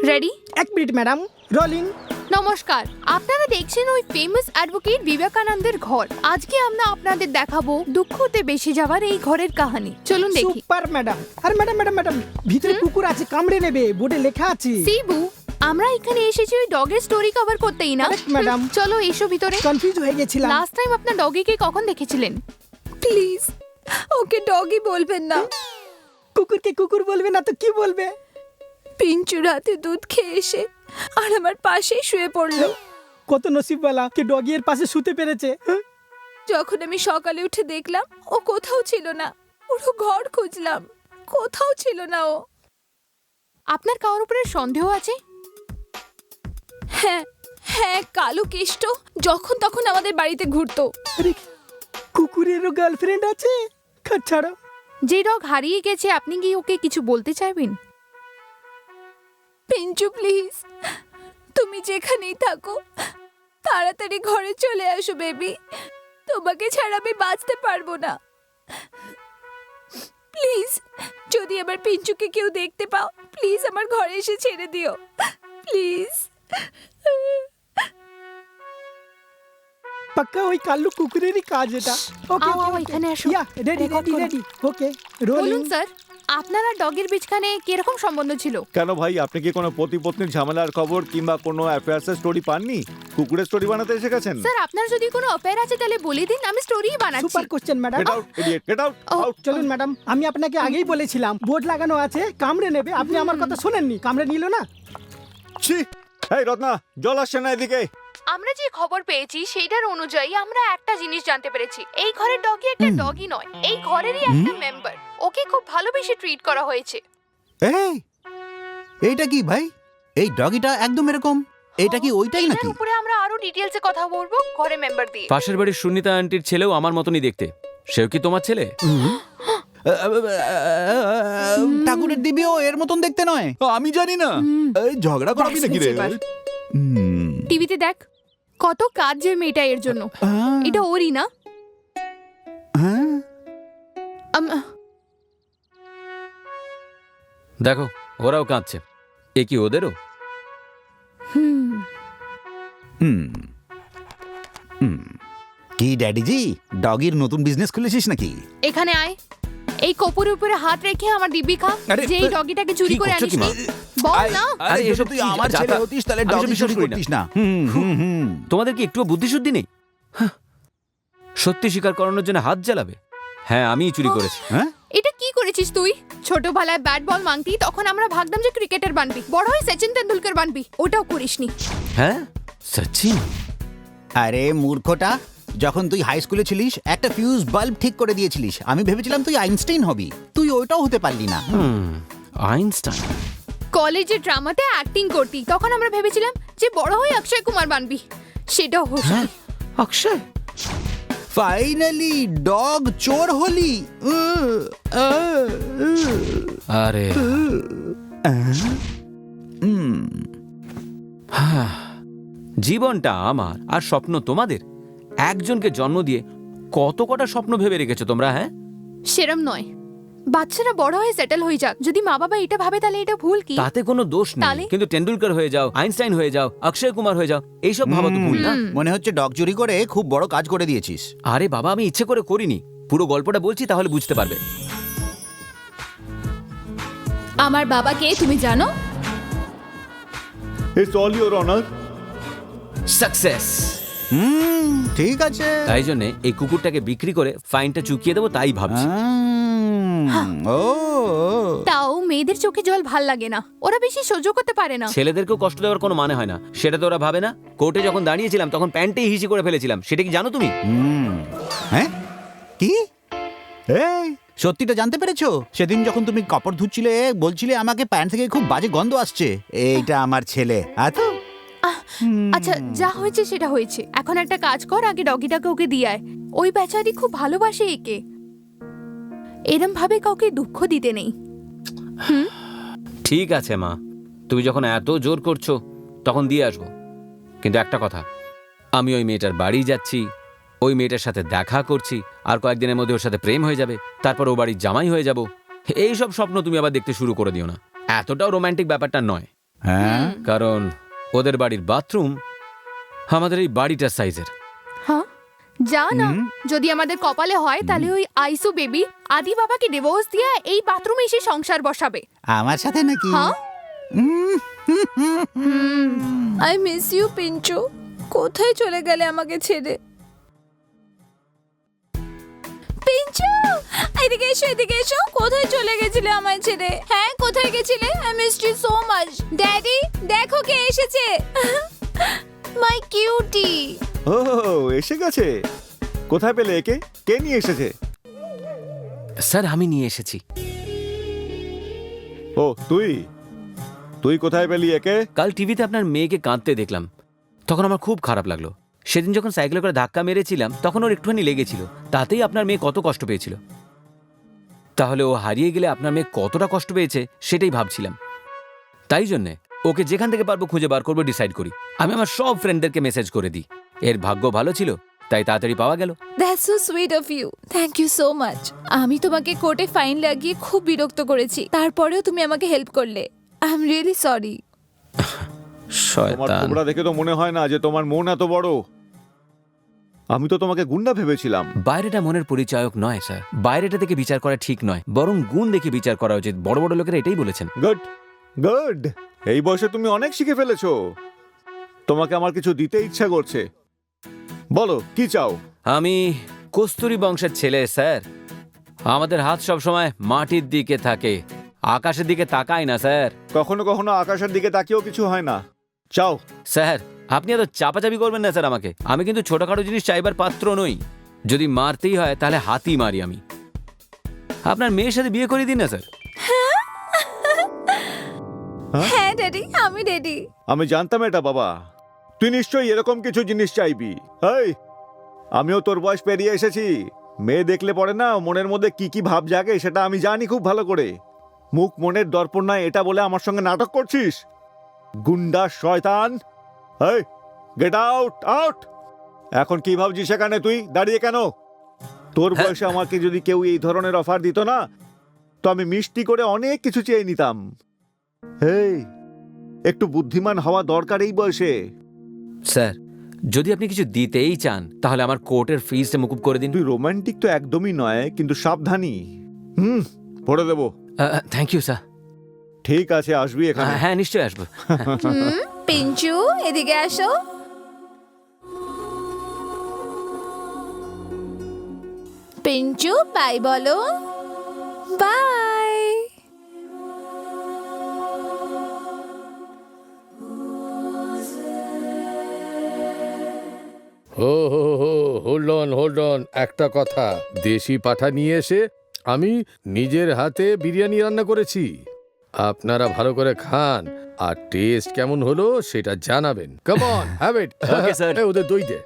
রেডি? 1 minute madam, rolling. নমস্কার, আপনারা দেখছেন ওই ফেমাস অ্যাডভোকেট বিবেকানন্দের ঘর। আজকে আমরা আপনাদের দেখাবো দুঃখতে বেশি যাওয়ার এই ঘরের কাহিনী। চলুন দেখি। Super madam. আরে ম্যাডাম ম্যাডাম ম্যাডাম, ভিতরে কুকুর আছে, কামড়ে নেবে, বোর্ডে লেখা আছে। শিবু, আমরা এখানে এসেছি ওই ডগের স্টোরি কভার করতেই না? Correct, madam. চলো এসো ভিতরে। কনফিউজ হয়ে গেছিলাম। লাস্ট টাইম আপনার ডগিকে কখন দেখেছিলেন? প্লিজ ওকে ডগি বলবেন না। কুকুরকে কুকুর বলবে না তো কি বলবে? পিঞ্চু রাতে দুধ খেয়ে এসে আর আমার পাশেই শুয়ে পড়লো। কত নসিবওয়ালা কে ডগি এর পাশে শুতে পেরেছে। যখন আমি সকালে উঠে দেখলাম ও কোথাও ছিল না, পুরো ঘর খুঁজলাম, কোথাও ছিল না ও। আপনার কারোর উপরে সন্দেহ আছে? হ্যাঁ হ্যাঁ, কালো কেষ্ট যখন তখন আমাদের বাড়িতে ঘুরতো। আরে কুকুরেরও গার্লফ্রেন্ড আছে? ছাড়ো। যে ডগ হারিয়ে গেছে, আপনি কি ওকে কিছু বলতে চাইবেন? পিঞ্চু প্লিজ, তুমি যেখানেই থাকো তাড়াতাড়ি ঘরে চলে আসো বেবি। তোমাকে ছাড়া আমি বাঁচতে পারবো না। প্লিজ, যদি আমার পিঞ্চুকে কেউ দেখতে পাও, প্লিজ আমার ঘরে এসে ছেড়ে দিও প্লিজ। পাক্কা ওই কাল্লু কুকুরেরই কাজ এটা। ওকে আও, এখানে আসো। রেডি Record রেডি করো। রেডি। Okay rolling. বলুন স্যার, আপনার আর ডগের বিচখানে কিরকম সম্বন্ধ ছিল? কেন ভাই, আপনি কি কোনো পতি পত্নীর ঝামেলার খবর কিংবা কোনো অ্যাফেয়ার্সের স্টোরি পাননি? কুকুরের স্টোরি বানাতে এসে গেছেন? স্যার, আপনার যদি কোনো অ্যাফেয়ার আছে তাহলে বলে দিন, আমি স্টোরি বানাচ্ছি। Super question madam. Get out idiot, get out, out. চলুন ম্যাডাম, আমি আপনাকে আগেই বলেছিলাম বোর্ড লাগানো আছে, কামড়ে নেবে। আপনি আমার কথা শুনেননি, কামড়ে নিল না। ছি! এই রত্না, জল আসছে না এদিকে। আমরা যে খবর পেয়েছি সেটার অনুযায়ী আমরা একটা জিনিস জানতে পেরেছি। এই ঘরের ডগি একটা ডগি নয়, এই ঘরেরই একটা মেম্বার। ওকে খুব ভালোবেসে ট্রিট করা হয়েছে। এই এইটা কি ভাই? এই ডগিটা একদম এরকম। এটা কি ওইটাই এটার নাকি? উপরে আমরা আরো ডিটেইলসে কথা বলবো ঘরে মেম্বার দিয়ে। পাশের বাড়ির সুনিতা আন্টির ছেলেও আমার মতনই দেখতে। সেও কি তোমার ছেলে? ঠাকুরের দিবিও এর মতন দেখতে নয়। আমি জানি না। এই ঝগড়া করাবি নাকি রে? টিভিতে দেখ, কত কাজ যে মেয়েটা এর জন্য। এটা ওরই না? দেখো, ওরাও কাঁদছে। এ কি ওদেরও? কি ড্যাডিজি, ডগির নতুন বিজনেস খুলেছিস নাকি? এখানে আয়। এই কপুরের উপরে হাত রেখে আমার দিব্যি খা। আরে, যে এই ডগিটাকে চুরি কি করে করছো আনিস কি মা? বল না। আরে এসব এসব তুই কি আমার যা- ছেলে যা- হতিস তাহলে আমি ডগি সব বিশ্বাস চুরি করি না। করতিস না। তোমাদের কি একটুও বুদ্ধিশুদ্ধি নেই? হাহ, সত্যি স্বীকার করানোর জন্য হাত জ্বালাবে? হ্যাঁ, আমিই চুরি করেছি। হ্যাঁ, এটা কি করেছিস তুই? ছোটবেলায় ব্যাট বল মাংতি, তখন আমরা ভাবতাম যে ক্রিকেটার বানবি, বড় হয়ে সচিন তেন্ডুলকর বানবি। ওটাও করিসনি। হ্যাঁ সচিন? আরে মূর্খটা, যখন তুই হাই স্কুলে ছিলিস একটা ফিউজ বাল্ব ঠিক করে দিয়েছিলিস। আমি ভেবেছিলাম তুই আইনস্টাইন হবি, তুই ওইটাও হতে পারলি না। আইনস্টাইন? কলেজে ড্রামাতে অ্যাক্টিং করতি, তখন আমরা ভেবেছিলাম যে বড় হয়ে অক্ষয় কুমার বানবি। সেটাও হসনি। অক্ষয়? ফাইনালি ডগ চোর হলি। আরে জীবনটা আমার আর স্বপ্ন তোমাদের। একজনকে জন্ম দিয়ে কত কটা স্বপ্ন ভেবে রেখেছো তোমরা? হ্যাঁ, সেরম নয়। বাচ্চারা বড় হয়ে সেটেল হয়ে যাক। যদি মা বাবা এটা ভাবে তাহলে এটা ভুল কি? তাতে কোনো দোষ নেই। তাহলে? কিন্তু টেন্ডুলকার হয়ে যাও, আইনস্টাইন হয়ে যাও, অক্ষয় কুমার হয়ে যাও, এইসব ভাবা তো ভুল না? মনে হচ্ছে ডগ চুরি করে খুব বড় কাজ করে দিয়েছিস। আরে বাবা, আমি ইচ্ছে করে করিনি। পুরো গল্পটা বলছি, তাহলে বুঝতে পারবে। আমার বাবাকে তুমি জানো? It's all your honour. Success. ঠিক আছে। তাই জন্য এই কুকুরটাকে বিক্রি করে ফাইনটা চুকিয়ে দেবো, তাই ভাবছি। ও তাও মেয়েদের চোখে জল ভাল লাগে না, ওরা বেশি সহ্য করতে পারে না। ছেলেদেরকেও কষ্ট দেওয়ার কোনো মানে হয় না, সেটা তো ওরা ভাবে না। কোর্টে যখন দাঁড়িয়েছিলাম তখন প্যান্টেই হিসি করে ফেলেছিলাম, সেটা কি জানো তুমি? হ্যাঁ কি এই সত্যিটা জানতে পেরেছো? সেদিন যখন তুমি কাপড় ধুচ্ছিলে বলছিলে আমাকে প্যান্ট থেকে খুব বাজে গন্ধ আসছে, এইটা আমার ছেলে। তো আচ্ছা, যা হয়েছে সেটা হয়েছে। এখন একটা কাজ কর, আগে ডগিটাকে ওকে দিয়ে আয়। ওই বেচারি খুব ভালোবাসে একে, এরম ভাবে কাউকে দুঃখ দিতে নেই। ঠিক আছে মা, তুমি যখন এত জোর করছো তখন দিয়ে আসবো। কিন্তু একটা কথা, আমি ওই মেয়েটার বাড়ি যাচ্ছি, ওই মেয়েটার সাথে দেখা করছি, আর কয়েকদিনের মধ্যে ওর সাথে প্রেম হয়ে যাবে, তারপর ও বাড়ির জামাই হয়ে যাব। এই সব স্বপ্ন তুমি আবার দেখতে শুরু করে দিও না। এতটাও রোমান্টিক ব্যাপারটা নয়। হ্যাঁ কারণ ওদের বাড়ির বাথরুম আমাদের এই বাড়িটার সাইজের। হ্যাঁ, যা না, যদি আমাদের কপালে হয় তাহলে ওই আইসু বেবি আদি বাবাকে ডিভোর্স দিয়ে এই বাথরুমে এসে সংসার বসাবে। আমার সাথে নাকি? হ্যাঁ, আই মিস ইউ পিঞ্চু। কোথায় চলে গেলে আমাকে ছেড়ে? পিঞ্চু, এদিকে এসো, এদিকে এসো। কোথায় চলে গেছিলে আমায় ছেড়ে? হ্যাঁ, কোথায় গেছিলে? I missed you so much. Daddy, দেখো কে এসেছে। মাই কিউটি। ও এসে গেছে। কোথায় পেলে একে? কে নিয়ে এসেছে? স্যার, আমি নিয়ে এসেছি। ও তুই তুই কোথায় পেলি একে? কাল টিভিতে আপনার মেয়েকে কাঁদতে দেখলাম, তখন আমার খুব খারাপ লাগলো। সেদিন যখন সাইকেলে করে ধাক্কা মেরেছিলাম তখন ওর একটুখানি লেগেছিল, তাতেই আপনার মেয়ে কত কষ্ট পেয়েছিল। তাহলে ও হারিয়ে গেলে আপনার মেয়ে কতটা কষ্ট পেয়েছে সেটাই ভাবছিলাম। তাই জন্যে ওকে যেখান থেকে পারবো খুঁজে বার করবো ডিসাইড করি। আমি আমার সব ফ্রেন্ডদেরকে মেসেজ করে দিই। এর ভাগ্য ভালো ছিল তাই তাড়াতাড়ি পাওয়া গেল। That's so sweet of you. Thank you so much. আমি তোমাকে কোর্টে ফাইন লাগিয়ে খুব বিরক্ত করেছি, তারপরেও তুমি আমাকে হেল্প করলে। I am really sorry. তোমার তোমরা দেখে তো মনে হয় না যে তোমার মন এত বড়। আমি তো তোমাকে গুন্ডা ভেবেছিলাম। বাইরেটা মনের পরিচায়ক নয় স্যার, বাইরেটা দেখে বিচার করা ঠিক নয়, বরং গুণ দেখে বিচার করা উচিত। বড় বড় লোকেরা এটাই বলেছেন। গুড গুড, এই বয়সে তুমি অনেক শিখে ফেলেছো। তোমাকে আমার কিছু দিতে ইচ্ছা করছে, বলো কি চাও? আমি কস্তুরী বংশের ছেলে স্যার, আমাদের হাত সব সময় মাটির দিকে থাকে, আকাশের দিকে তাকায় না স্যার। কখনো কখনো আকাশের দিকে তাকিয়েও কিছু হয় না। চাও? স্যার, আপনি এত চাপাচাপি করবেন না স্যার আমাকে। আমি কিন্তু ছোটখাটো জিনিস চাইবার পাত্র নই। যদি মারতেই হয় তাহলে হাতই মারি আমি। আপনার মেয়ের সাথে বিয়ে করে দিন না স্যার। হ্যাঁ ড্যাডি, আমি রেডি। আমি জানতাম এটা বাবা, তুই নিশ্চয়ই এরকম কিছু জিনিস চাইবি। এই, আমিও তোর বয়স পেরিয়ে এসেছি। মেয়ে দেখলে পরে না মনের মধ্যে কি কি ভাব জাগে সেটা আমি জানি খুব ভালো করে। মুখ মনের দর্পণ নয় এটা বলে আমার সঙ্গে নাটক করছিস? গুন্ডা শয়তান! এই, গেট আউট আউট! এখন কি ভাবছিস সেখানে? তুই দাঁড়িয়ে কেন? তোর বয়সে আমাকে যদি কেউ এই ধরনের অফার দিত না তো আমি মিষ্টি করে অনেক কিছু চেয়ে নিতাম। এই, একটু বুদ্ধিমান হওয়া দরকার এই বয়সে। স্যার, যদি আপনি কিছু দিতেই চান তাহলে আমার কোর্টের ফিজটা মুকুব করে দিন। তুই রোমান্টিক তো একদমই নয়, কিন্তু সাবধানী। পড়ে দেবো। Thank you sir. ঠিক আছে, আসবি এখানে? হ্যাঁ, নিশ্চয়ই আসবো। পিঞ্চু, এদিকে আসো। পিঞ্চু, বাই বলো। বাই। হোল্ড অন, একটা কথা। দেশি পাঠা নিয়ে এসে আমি নিজের হাতে বিরিয়ানি রান্না করেছি। আপনারা ভালো করে খান আর টেস্ট কেমন হলো সেটা জানাবেন। Come on, have it. Okay, sir. ওদের দই দে।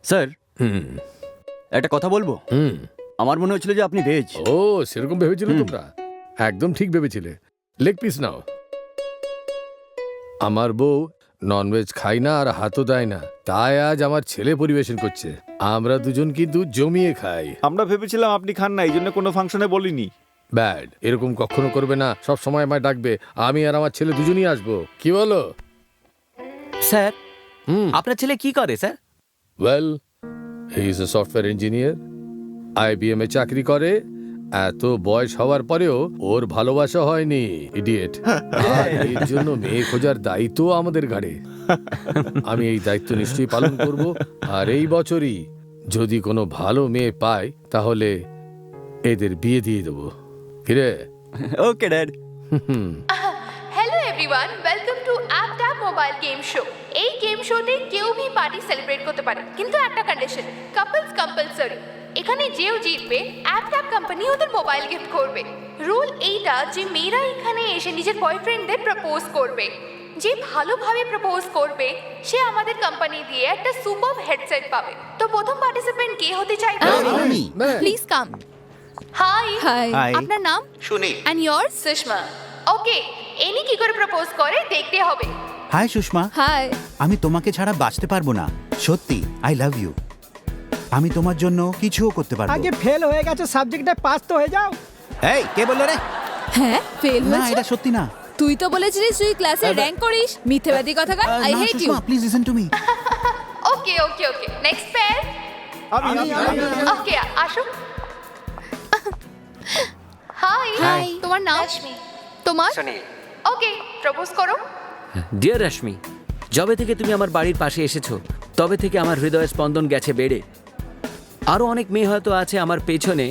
স্যার, হুম একটা কথা বলবো। হুম আমার মনে হচ্ছিল যে আপনি ভেজ। ও, সেরকম ভেবেছিলে তোমরা? একদম ঠিক ভেবেছিলে। লেগ পিস নাও। আমার বউ ননভেজ খাই না আর হাতও দেয় না, তাই আজ আমার ছেলে পরিবেশন করছে। আমরা দুজন কিন্তু জমিয়ে খাই। আমরা ভেবেছিলাম আপনি খান না, এই জন্য কোনো ফাংশনে বলিনি। ব্যাড, এরকম কখনো করবে না। সব সময় আমায় ডাকবে, আমি আর আমার ছেলে দুজনই আসবো। কি বলো? স্যার, আপনার ছেলে কি করে sir? Well, he is a software engineer, IBM এ চাকরি করে। এত বয়স হওয়ার পরেও ওর ভালোবাসা হয়নি, ইডিয়েট। এর জন্য মেয়ে খোঁজার দায়িত্ব আমাদের ঘাড়ে। আমি এই দায়িত্ব নিশ্চয়ই পালন করব। আর এই বছরই যদি কোনো ভালো মেয়ে পাই তাহলে এদের বিয়ে দিয়ে দেবো। কিরে, okay dad. Hello everyone, welcome to app tap mobile game show. এই গেম শোতে কেউ ভি পার্টি সেলিব্রেট করতে পারে, কিন্তু একটা কন্ডিশন, কাপলস কম্পালসরি। এখানে যেও জিতবে অ্যাপ ট্যাপ কোম্পানি ওদের মোবাইল গিফট করবে। রুল এইটা যে মেয়েরা এখানে এসে নিজের বয়ফ্রেন্ডদের প্রপোজ করবে। যে ভালোভাবে প্রপোজ করবে সে আমাদের কোম্পানি দিয়ে একটা সুপার হেডসেট পাবে। তো প্রথম পার্টিসিপেন্ট কে হতে চাইবে? আমি। Please come. Hi hi. Hi. আপনার নাম? Sunil. And yours? Sushma. Okay, এনি কি করে প্রপোজ করে দেখতে হবে। Hi Sushma, hi. আমি তোমাকে ছাড়া বাঁচতে পারবো না। সত্যি, আই লাভ ইউ। আমি তোমার জন্য কিছুও করতে পারবো। আগে ফেল হয়ে গেছে সাবজেক্টে, পাস তো হয়ে যাও। এই কে বললো রে? হ্যাঁ, ফেল না, হয়েছে। এটা সত্যি না। তুই তো বলেছিলিস তুই ক্লাসে র্যাঙ্ক করিস। মিথ্যাবাদী কথাকার। I hate you. Please listen to me. Okay okay okay, next pair. Okay, আসো। হাই। Hi. তোমার নাম? তোমার? ওকে, প্রপোজ করো। ডিয়ার রশ্মি, যবে থেকে তুমি আমার বাড়ির পাশে এসেছো তবে থেকে আমার হৃদয়ের স্পন্দন গেছে বেড়ে। আরও অনেক মেয়ে হয়তো আছে আমার পেছনে,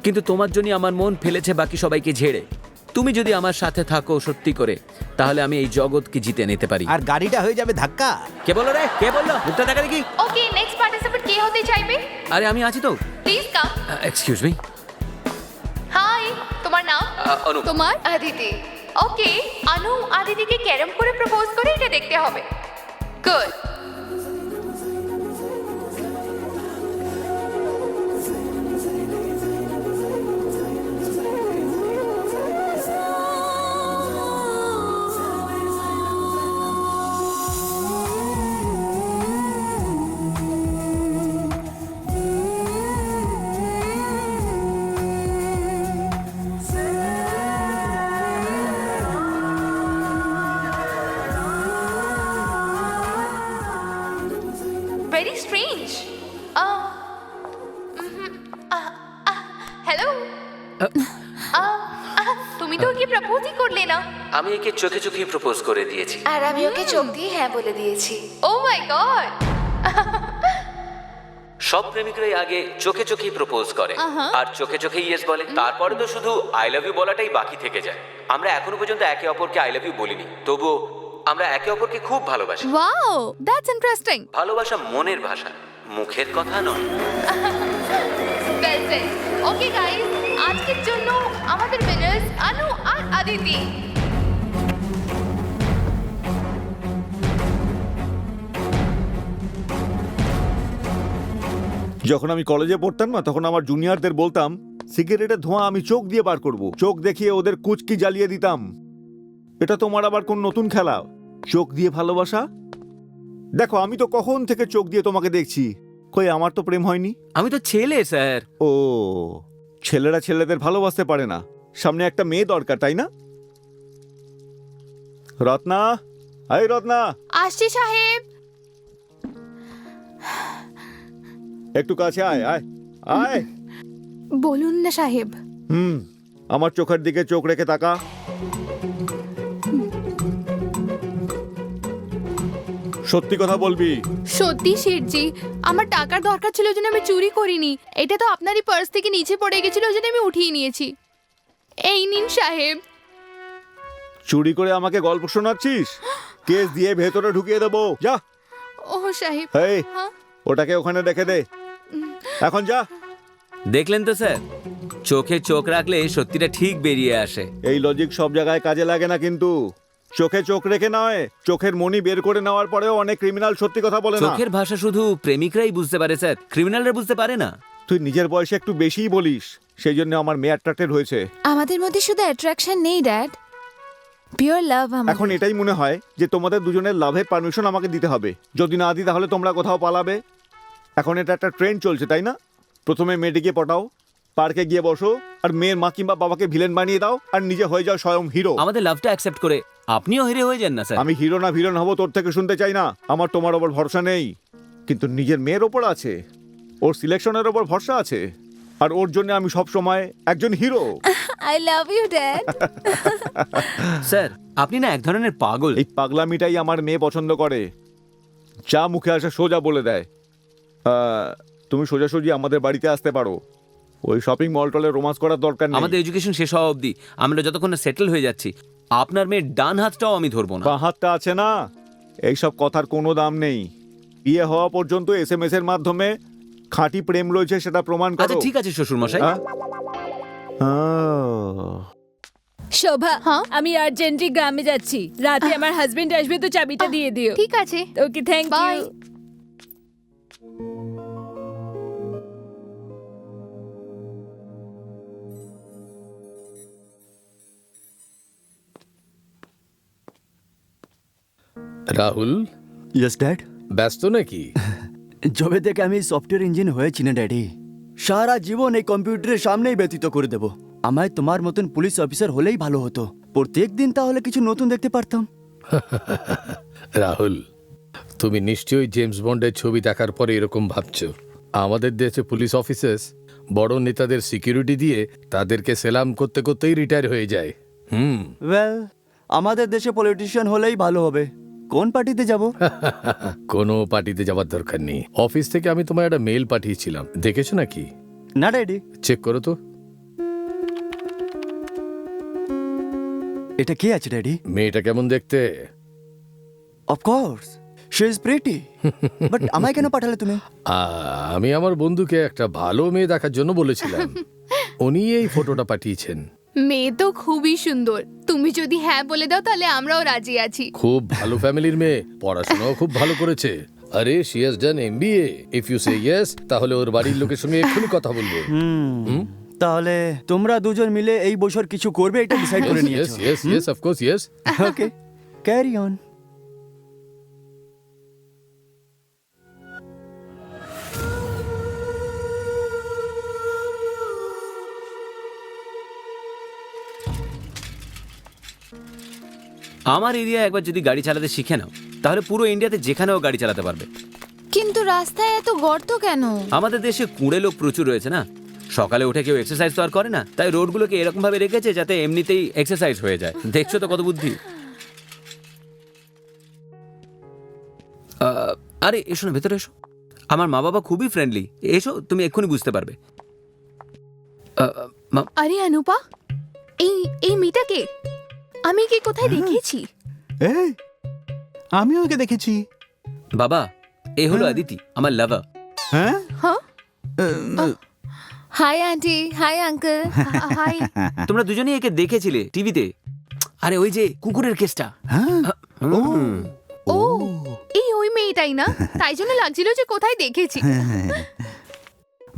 কিন্তু তোমার জন্যই আমার মন ফেলেছে বাকি সবাইকে ঝেড়ে। তুমি যদি আমার সাথে থাকো সত্যি করে, তাহলে আমি এই জগৎকে জিতে নিতে পারি। আর গাড়িটা হয়ে যাবে ধাক্কা। কে বললো রে? কে বললো? মুখটা দেখা দেখি। ওকে, নেক্সট পার্টিসিপেন্ট কে হতে চাইবে? আরে আমি আছি তো। Please come. Excuse me. Hi, তোমার নাম? অনু। তোমার? আদিতি। ওকে, আনু আদিতিকে ক্যারম করে প্রপোজ করে এটা দেখতে হবে। গুড। Very strange. হ্যালো। তুমি তো ওকে প্রপোজই করলে না। আমি একে চোখে চোখেই প্রপোজ করে দিয়েছি। আর আমি ওকে চোখ দিয়ে হ্যাঁ বলে দিয়েছি। ও মাই গড। সব প্রেমিকরাই আগে চোখে চোখেই প্রপোজ করে আর চোখে চোখেই ইয়েস বলে, তারপরে তো শুধু আই লাভ ইউ বলাটাই বাকি থেকে যায়। আমরা এখনো পর্যন্ত একে অপরকে আই লাভ ইউ বলিনি, তবুও আমরা একে অপরকে খুব ভালোবাসি। Wow, that's interesting. ভালোবাসা মনের ভাষা, মুখের কথা নয়। Well said. ওকে গাইস, আজকের জন্য আমাদের উইনার্স আনু আর আদিতি। যখন আমি কলেজে পড়তাম না, তখন আমার জুনিয়রদের বলতাম সিগারেটের ধোঁয়া আমি চোখ দিয়ে বার করব। চোখ দেখিয়ে ওদের কুচকি জ্বালিয়ে দিতাম। এটা তোমার আবার কোন নতুন খেলা? চোখ দিয়ে ভালোবাসা? দেখো, আমি তো কখন থেকে চোখ দিয়ে তোমাকে দেখছি। কই, আমার তো প্রেম হয়নি। আমি তো ছেলে স্যার। ও, ছেলেরা ছেলেদের ভালোবাসতে পারে না। সামনে একটা মেয়ে দরকার, তাই না? রত্না, এই রত্না, আসছি সাহেব। একটু কাছে আয় আয় আয়। বলুন না সাহেব। আমার চোখের দিকে চোখ রেখে তাকা। সত্যি কথা বলবি? সত্যি শেঠজি, আমার টাকার দরকার ছিল ওই জন্য আমি চুরি করিনি। এটা তো আপনারই পার্স থেকে নিচে পড়ে গেছিল ওই জন্য আমি উঠিয়ে নিয়েছি। এই নিন সাহেব। চুরি করে আমাকে গল্প শোনাচ্ছিস? কেস দিয়ে ভেতরে ঢুকিয়ে দেবো, যা। ও সাহেব। এই, হ্যাঁ? ওটাকে ওখানে রেখে দে, এখন যা। দেখলেন তো স্যার, চোখে চোখ রাখলে সত্যিটা ঠিক বেরিয়ে আসে। এই লজিক সব জায়গায় কাজে লাগে না কিন্তু। চোখে চোখ রেখে নয়, চোখের মনি বের করে নেওয়ার পরেও অনেক ক্রিমিনাল সত্যি কথা বলে না। চোখের ভাষা শুধু প্রেমিকরাই বুঝতে পারে স্যার, ক্রিমিনালরা বুঝতে পারে না। তুই নিজের বয়সে একটু বেশিই বলিস, সেই জন্য আমার মেয়ে অ্যাট্রাক্টেড হয়েছে। আমাদের মধ্যে শুধু অ্যাট্রাকশন নেই ড্যাড, পিওর লাভ। এখন এটাই মনে হয় যে তোমাদের দুজনের লাভের পারমিশন আমাকে দিতে হবে। যদি না দিই তাহলে তোমরা কোথাও পালাবে। এখন এটা একটা ট্রেন্ড চলছে, তাই না? প্রথমে মেয়েটিকে পটাও, পার্কে গিয়ে বসো, আর মেয়ের মা কিংবা বাবাকে ভিলেন বানিয়ে দাও, আর নিজে হয়ে যাও স্বয়ং হিরো। আমাদের লাভটা অ্যাকসেপ্ট করে আপনিও হিরো হয়ে যান না স্যার। আমি হিরো না ভিলেন হব তোর থেকে শুনতে চাই না। আমার তোমার ওপর ভরসা নেই, কিন্তু নিজের মেয়ের ওপর আছে। ওর সিলেকশনের ওপর ভরসা আছে, আর ওর জন্য আমি সব সময় একজন hero. I love you dad. Sir, আপনি না এক ধরনের পাগল। এই পাগলামিটাই আমার মেয়ে পছন্দ করে। যা মুখে আসে সোজা বলে দেয়। তুমি সোজাসুজি আমাদের বাড়িতে আসতে পারো। ওই শপিং মল টলে রোমান্স করার দরকার নেই। আমাদের এডুকেশন শেষ হওয়া অবধি আমরা যতক্ষণ না সেটেল হয়ে যাচ্ছি আপনার মেয়ের ডান হাতটাও আমি ধরবো না। বাঁ হাতটা আছে না, এইসব কথার কোনো দাম নেই। বিয়ে হওয়া পর্যন্ত SMS এর মাধ্যমে খাঁটি প্রেম রয়েছে সেটা প্রমাণ করো। আচ্ছা ঠিক আছে শ্বশুর মশাই। হ্যাঁ? শোভা, হ্যাঁ? আমি আর্জেন্টলি গ্রামে যাচ্ছি। রাতে আমার হাজবেন্ড আসবে, তো চাবিটা দিয়ে দিও। ঠিক আছে, okay, thank bye. You. Rahul, yes dad. ব্যস্ত নাকি? যবে থেকে আমি সফটওয়্যার ইঞ্জিনিয়ার হয়েছি না ড্যাডি, সারা জীবন এই কম্পিউটারের সামনেই ব্যতীত করে দেব। আমায় তোমার মতন পুলিশ অফিসার হলেই ভালো হতো, প্রত্যেক দিন তাহলে কিছু নতুন দেখতে পারতাম। রাহুল, তুমি নিশ্চয়ই জেমস বন্ডের ছবি দেখার পরে এরকম ভাবছো। আমাদের দেশে পুলিশ অফিসার্স বড় নেতাদের সিকিউরিটি দিয়ে তাদেরকে সেলাম করতে করতেই রিটায়ার হয়ে যায়। ওয়েল, আমাদের দেশে পলিটিশিয়ান হলেই ভালো হবে। কোন পার্টিতে যাব? কোনো পার্টিতে যাওয়ার দরকার নেই। অফিস থেকে আমি তোমার একটা মেল পাঠিয়েছিলাম, দেখেছো নাকি? না ড্যাডি। চেক করো তো। এটা কে আছে ড্যাডি? মেয়েটা কেমন দেখতে? Of course she is pretty, but আমায় কেন পাঠালে তুমি? আমি আমার বন্ধুকে একটা ভালো মেয়ে দেখার জন্য বলেছিলাম, উনি এই ফটোটা পাঠিয়েছেন। মেয়ে তো খুবই সুন্দর। তুমি যদি হ্যাঁ বলে দাও তাহলে আমরাও রাজি আছি। খুব ভালো ফ্যামিলির মেয়ে, পড়াশোনাও খুব ভালো করেছে। আরে she has done MBA। If you say yes, তাহলে ওর বাড়ির লোকের সঙ্গে এক্ষুনি কথা বলবো। তাহলে তোমরা দুজন মিলে এই বছর কিছু করবে এটা ডিসাইড করে Yes, নিয়েছো? yes, yes, of course, yes. Okay, carry on. আমার এরিয়া একবার যদি গাড়ি চালাতে শিখে নাও তাহলে পুরো ইন্ডিয়াতে যেখানেও গাড়ি চালাতে পারবে। কিন্তু রাস্তায় এত গর্ত কেন? আমাদের দেশে কুঁড়ে লোক প্রচুর রয়েছে না, সকালে উঠে কেউ এক্সারসাইজ তো আর করে না, তাই রোডগুলোকে এরকম ভাবে রেখেছে যাতে এমনিতেই এক্সারসাইজ হয়ে যায়। দেখছো তো কত বুদ্ধি। আরে এসো না, ভেতরে এসো। আমার মা বাবা খুবই ফ্রেন্ডলি, এসো, তুমি এক্ষুনি বুঝতে পারবে। আরে অনুপা, এই মেয়েটাকে আমি কি কোথায় দেখেছি? এই, আমিও ওকে দেখেছি। বাবা, এ হলো অদিতি, আমার লাভার। হ্যাঁ, হ্যাঁ, hi aunty, hi uncle. Hi. তোমরা দুজনেই একে দেখেছিলে টিভিতে। আরে ওই যে কুকুরের কেসটা। ও, এই ওই মেয়েটাই না? তাই জন্য লাগছিল যে কোথায় দেখেছি।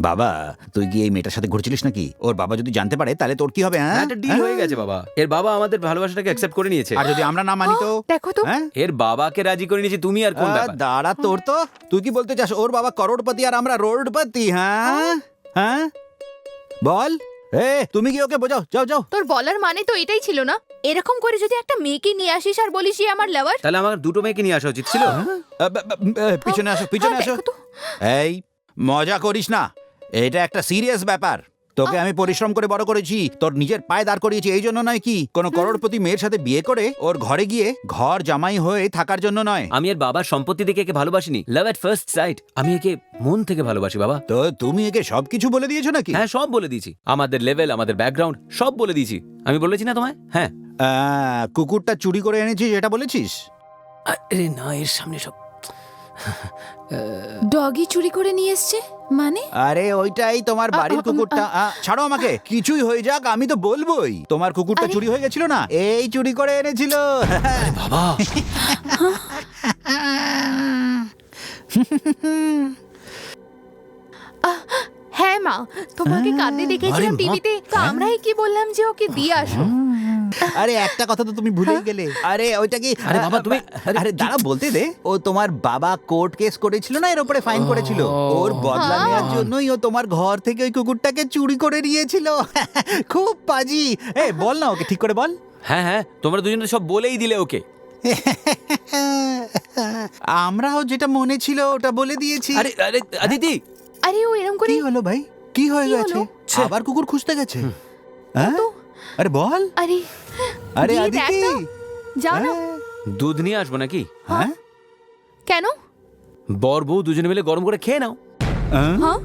বাবা, তুই কি এই মেয়েটার সাথে ঘুরছিলিস নাকি? ওর বাবা যদি জানতে পারে তাহলে তোর কি হবে? হ্যাঁ, একটা ডিল হয়ে গেছে বাবা। এর বাবা আমাদের ভালোবাসাটাকে অ্যাকসেপ্ট করে নিয়েছে। আর যদি আমরা না মানি তো? দেখো তো, হ্যাঁ, এর বাবাকে রাজি করে নিয়েছি, তুমি আর কোন ব্যাপার? দাঁড়া, তোর তো তুই কি বলতে চাস ওর বাবা করোড়পতি আর আমরা রোডপতি? হ্যাঁ হ্যাঁ, বল। তুমি কি ওকে বোঝাও? যাও যাও। তোর বলার মানে তো এটাই ছিল না? এরকম করে যদি একটা মেয়েকে নিয়ে আসিস আর বলিস আমার লাভার, তাহলে আমার দুটো মেয়েকে নিয়ে আসা উচিত ছিল। পিছনে আসো, পিছনে আসো। দেখো তো। এই, মজা করিস না, এটা একটা সিরিয়াস ব্যাপার। তোকে আমি পরিশ্রম করে বড় করেছি, তোর নিজের পায়ে দাঁড় করিয়েছি এই জন্য নয় কি কোনো করোড়পতি মেয়ের সাথে বিয়ে করে ওর ঘরে গিয়ে ঘর জামাই হয়ে থাকার জন্য নয়। আমি এর বাবার সম্পত্তি দেখে একে ভালোবাসিনি, লাভ এট ফার্স্ট সাইট। আমি একে মন থেকে ভালোবাসি বাবা। তো তুমি একে সবকিছু বলে দিয়েছো নাকি? হ্যাঁ, সব বলে দিয়েছি, আমাদের লেভেল, আমাদের ব্যাকগ্রাউন্ড সব বলে দিয়েছি। আমি বলেছি না তোমায়? হ্যাঁ। কুকুরটা চুরি করে এনেছিস এটা বলেছিস? আরে না, এর সামনে সব। ডগি চুরি করে নিয়ে এসছে মানে? আরে ওইটাই তোমার বাড়ির কুকুরটা। ছাড়ো আমাকে, কিছুই হয়ে যাক আমি তো বলবোই। তোমার কুকুরটা চুরি হয়ে গেছিল না, এই চুরি করে এনেছিল। বাবা, হ্যাঁ মা, তোমাকে কাঁদতে দেখেছিলাম আরে মা, টিভিতে, তো আমরাই কি বললাম যে ওকে দিয়ে আসো। আরে একটা কথা তো তুমি ভুলেই গেলে। আরে ওইটা কি? আরে বাবা, তুমি আরে দাঁড়া, বলতে দে। ও তোমার বাবা কোর্ট কেস করেছিল না, এর উপরে ফাইন করেছিল। ওর বদলা নেওয়ার জন্যই ও তোমার ঘর থেকে ওই কুকুরটাকে চুরি করে নিয়েছিল। খুব পাজি। বল না ওকে, ঠিক করে বল। হ্যাঁ হ্যাঁ, তোমরা দুজনে সব বলেই দিলে ওকে। আমরাও যেটা মনে ছিল ওটা বলে দিয়েছি। আরে আরে অদিতি, আরে ও এরকম করে কি হলো ভাই? কি হয়ে কি গেছে? হলো? আবার কুকুর খুঁজতে গেছে? হ্যাঁ, আরে বল। আরে আরে গিয়ে দেখ আদিতি, না। যাও না। দুধ নিয়ে আসবো নাকি? হ্যাঁ কেন? বর বউ দুজনে মিলে গরম করে খেয়ে নাও। হ্যাঁ,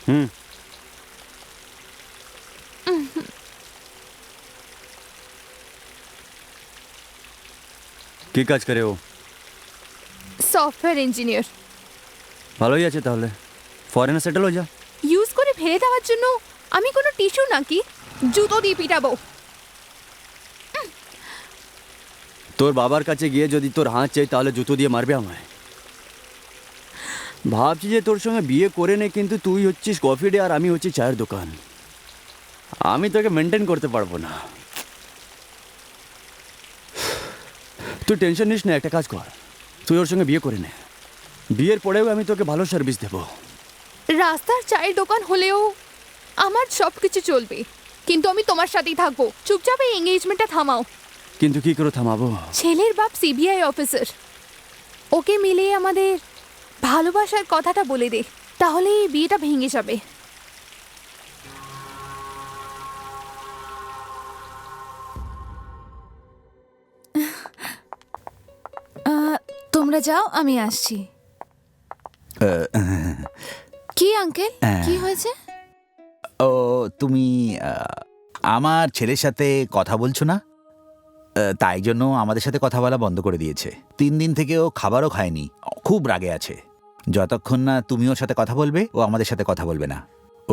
হুম। কি কাজ করে ও? Software engineer. ভালোই আছে তাহলে, ফরেনে সেটেল হয়ে যা। ইউজ করে ফেলে দেওয়ার জন্য আমি কোনো টিস্যু নাকি? জুতো দিয়ে পিটাবো। তোর বাবার কাছে গিয়ে যদি তোর হাত চাই তাহলে জুতো দিয়ে মারবে আমায়। ভাবছি যে তোর সঙ্গে বিয়ে করে নে, কিন্তু তুই হচ্ছিস কফি ডে আর আমি হচ্ছি চায়ের দোকান। আমি তোকে মেনটেন করতে পারবো না। তুই টেনশন নিস না, একটা কাজ কর, তুই ওর সঙ্গে বিয়ে করে নে। বিয়ের পরেও আমি তোকে ভালো সার্ভিস দেবো। রাস্তার চায়ের দোকান হলেও আমার সব কিছু চলবে, কিন্তু আমি তোমার সাথেই থাকবো। চুপচাপ এই এঙ্গেজমেন্টটা থামাও। কিন্তু কি করে থামাবো? ছেলের বাপ সিবিআই অফিসার, ওকে মিলিয়ে আমাদের ভালোবাসার কথাটা বলে দে, তাহলে এই বিয়েটা ভেঙে যাবে। তোমরা যাও, আমি আসছি। কি আঙ্কেল, কি হয়েছে? ও তুমি আমার ছেলের সাথে কথা বলছো না? তাই জন্য আমাদের সাথে কথা বলা বন্ধ করে দিয়েছে। 3 দিন থেকে ও খাবারও খায়নি, খুব রাগে আছে। যতক্ষণ না তুমি ওর সাথে কথা বলবে, ও আমাদের সাথে কথা বলবে না।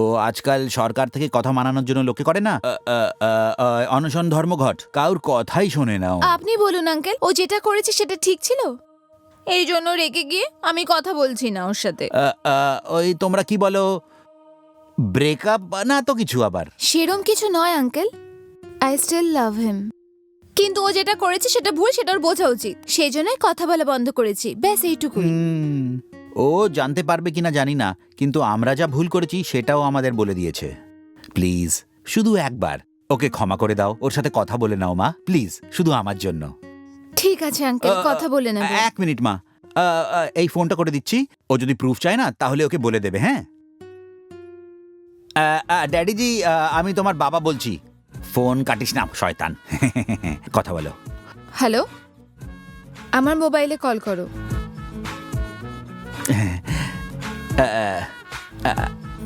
ও আজকাল সরকার থেকে কথা মানানোর জন্য লোকে করে না, অনশন ধর্মঘট, কারোর কথাই শোনে না ও। আপনি বলুন আঙ্কেল, ও যেটা করেছে সেটা ঠিক ছিল? এই জন্য রেগে গিয়ে আমি কথা বলছি না ওর সাথে। ওই তোমরা কি বলো, ব্রেকআপ না তো কিছু আবার? সেরম কিছু নয় আঙ্কেল, আই স্টিল লাভ হিম। কিন্তু ও যেটা করেছে সেটা ভুল, সেটা ওর বোঝা উচিত। সেই জন্যই কথা বলা বন্ধ করেছি, ব্যাস এইটুকুই। ও জানতে পারবে কিনা জানি না, কিন্তু আমরা যা ভুল করেছি সেটাও আমাদের বলে দিয়েছে। প্লিজ শুধু একবার ওকে ক্ষমা করে দাও, ওর সাথে কথা বলে নাও মা, প্লিজ, শুধু আমার জন্য। ঠিক আছে আঙ্কেল, কথা বলে নেব। 1 মিনিট মা, এই ফোনটা করে দিচ্ছি। ও যদি প্রুফ চায় না তাহলে ওকে বলে দেবে। হ্যাঁ ড্যাডিজি, আমি তোমার বাবা বলছি। ফোন কাটিস না শয়তান। কথা বলো। হ্যালো, আমার মোবাইলে কল করো।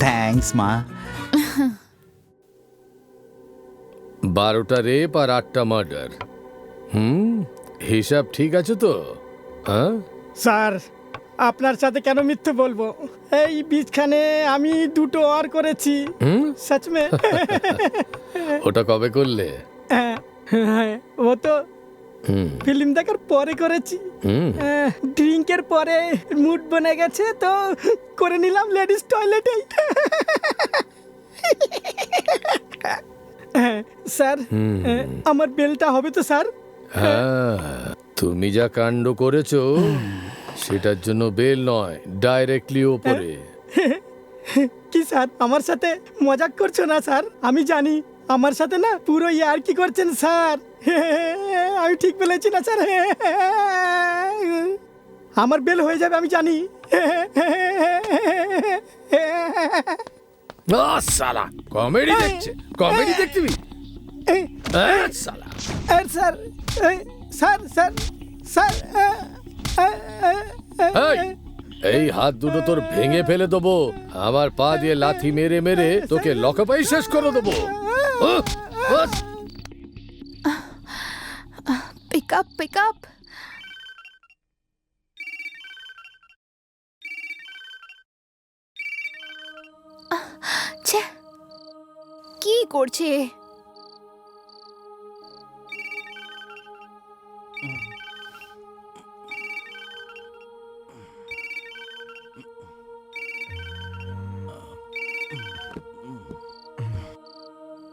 থ্যাঙ্কস মা। 12টা রেপ আর 8টা মার্ডার। হিসাব ঠিক আছে তো? হ্যাঁ স্যার, আপনার সাথে কেন মিথ্যে বলবো? এই বীজখানে আমি 2টো আর করেছি। সচ মে। ওটা কবে করলে? ও তো ফিল্ম দেখার পরে করেছি। ড্রিঙ্কের পরে মুড বনে গেছে তো করে নিলাম লেডিস টয়লেটেই। স্যার, আমার বেলটা হবে তো স্যার? হ্যাঁ, তুমি যা কাণ্ড করেছো সেটার জন্য বেল নয়, ডাইরেক্টলি ওপরে। কি স্যার, আমার সাথে মজাক করছো না স্যার? আমি জানি আমার সাথে না পুরো ইয়ার কি করছেন স্যার। আমি ঠিক বলেছি না স্যার? আমার বেল হয়ে যাবে আমি জানি। সালা কমেডি দেখছে, কমেডি দেখবি? সালা স্যার, স্যার, স্যার, স্যার, এই হাত দুটো তোর ভেঙে ফেলে দেবো। আমার পা দিয়ে লাথি মেরে মেরে তোকে লকআপেই শেষ করে দেবো। Pick up, pick up. কি করছে?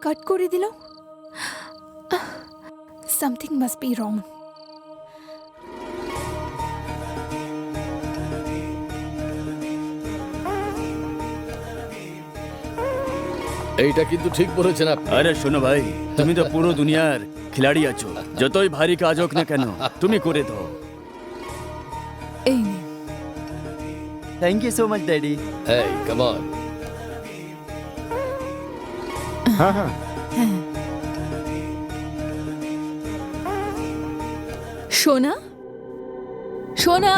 কাট করে দিল। Something must be wrong. এইটা কিন্তু ঠিক বলেছেন আপনি। আরে শোনো ভাই, তুমি তো পুরো দুনিয়ার খিলাড়ি আছো। যতই ভারী কাজ হোক না কেন তুমি করে দাও। এই thank you so much daddy. এই কাম অন। সোনা, সোনা,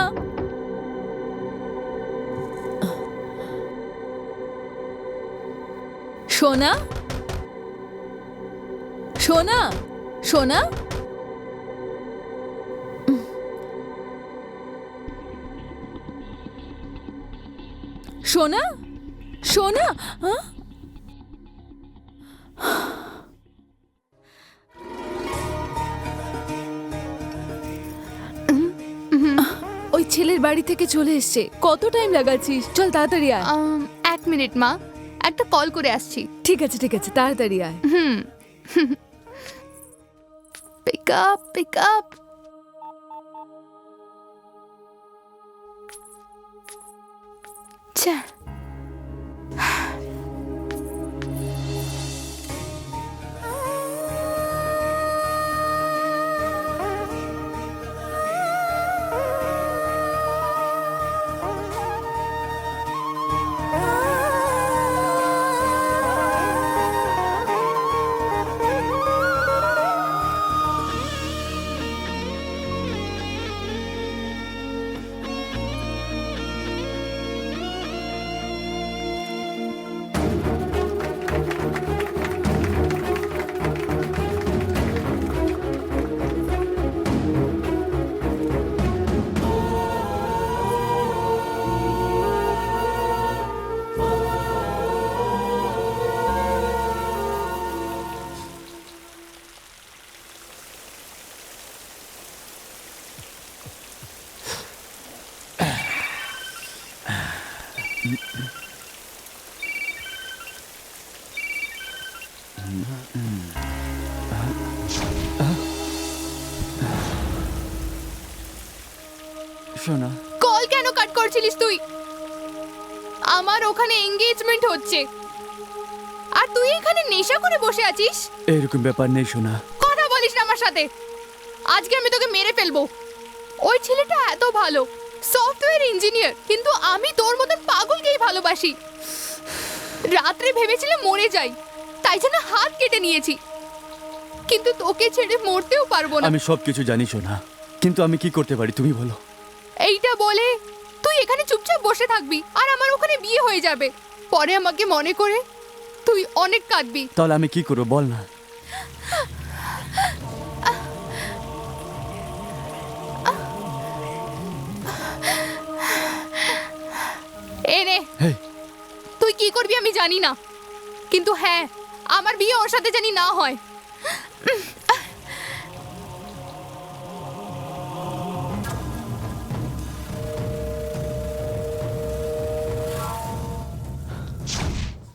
সোনা সোনা সোনা সোনা সোনা হ্যাঁ? ওই ছেলের বাড়ি থেকে চলে এসছে। কত টাইম লাগাচ্ছিস? চল তাড়াতাড়ি আয়। 1 মিনিট মা, একটা কল করে আসছি। ঠিক আছে তাড়াতাড়ি আয়। Pick up. আচ্ছা, সোনা, কল কেন কাট করছিলিস তুই? আমার ওখানে এঙ্গেজমেন্ট হচ্ছে আর তুই এখানে নেশা করে বসে আছিস। এরকম ব্যাপার নেই সোনা। কথা বলিস না আমার সাথে। আজকে আমি তোকে মেরে ফেলবো। ওই ছেলেটা এত ভালো, সফটওয়্যার ইঞ্জিনিয়ার, কিন্তু আমি তোর মতন পাগলকেই ভালোবাসি। রাত্রে ভেবেছিলাম মরে যাই, তাই জন্য হাত কেটে নিয়েছি, কিন্তু তোকে ছেড়ে মরতেও পারবো না। আমি সব কিছু জানি সোনা, কিন্তু আমি কি করতে পারি তুমি বলো। এইটা বলে তুই এখানে চুপচাপ বসে থাকবি আর আমার ওখানে বিয়ে হয়ে যাবে। পরে আমাকে মনে করে তুই অনেক কাঁদবি। তাহলে আমি কি করবো বল না। এনে হেই, তুই কি করবি আমি জানি না, কিন্তু হ্যাঁ, আমার বিয়ে ওর সাথে জানি না হয়।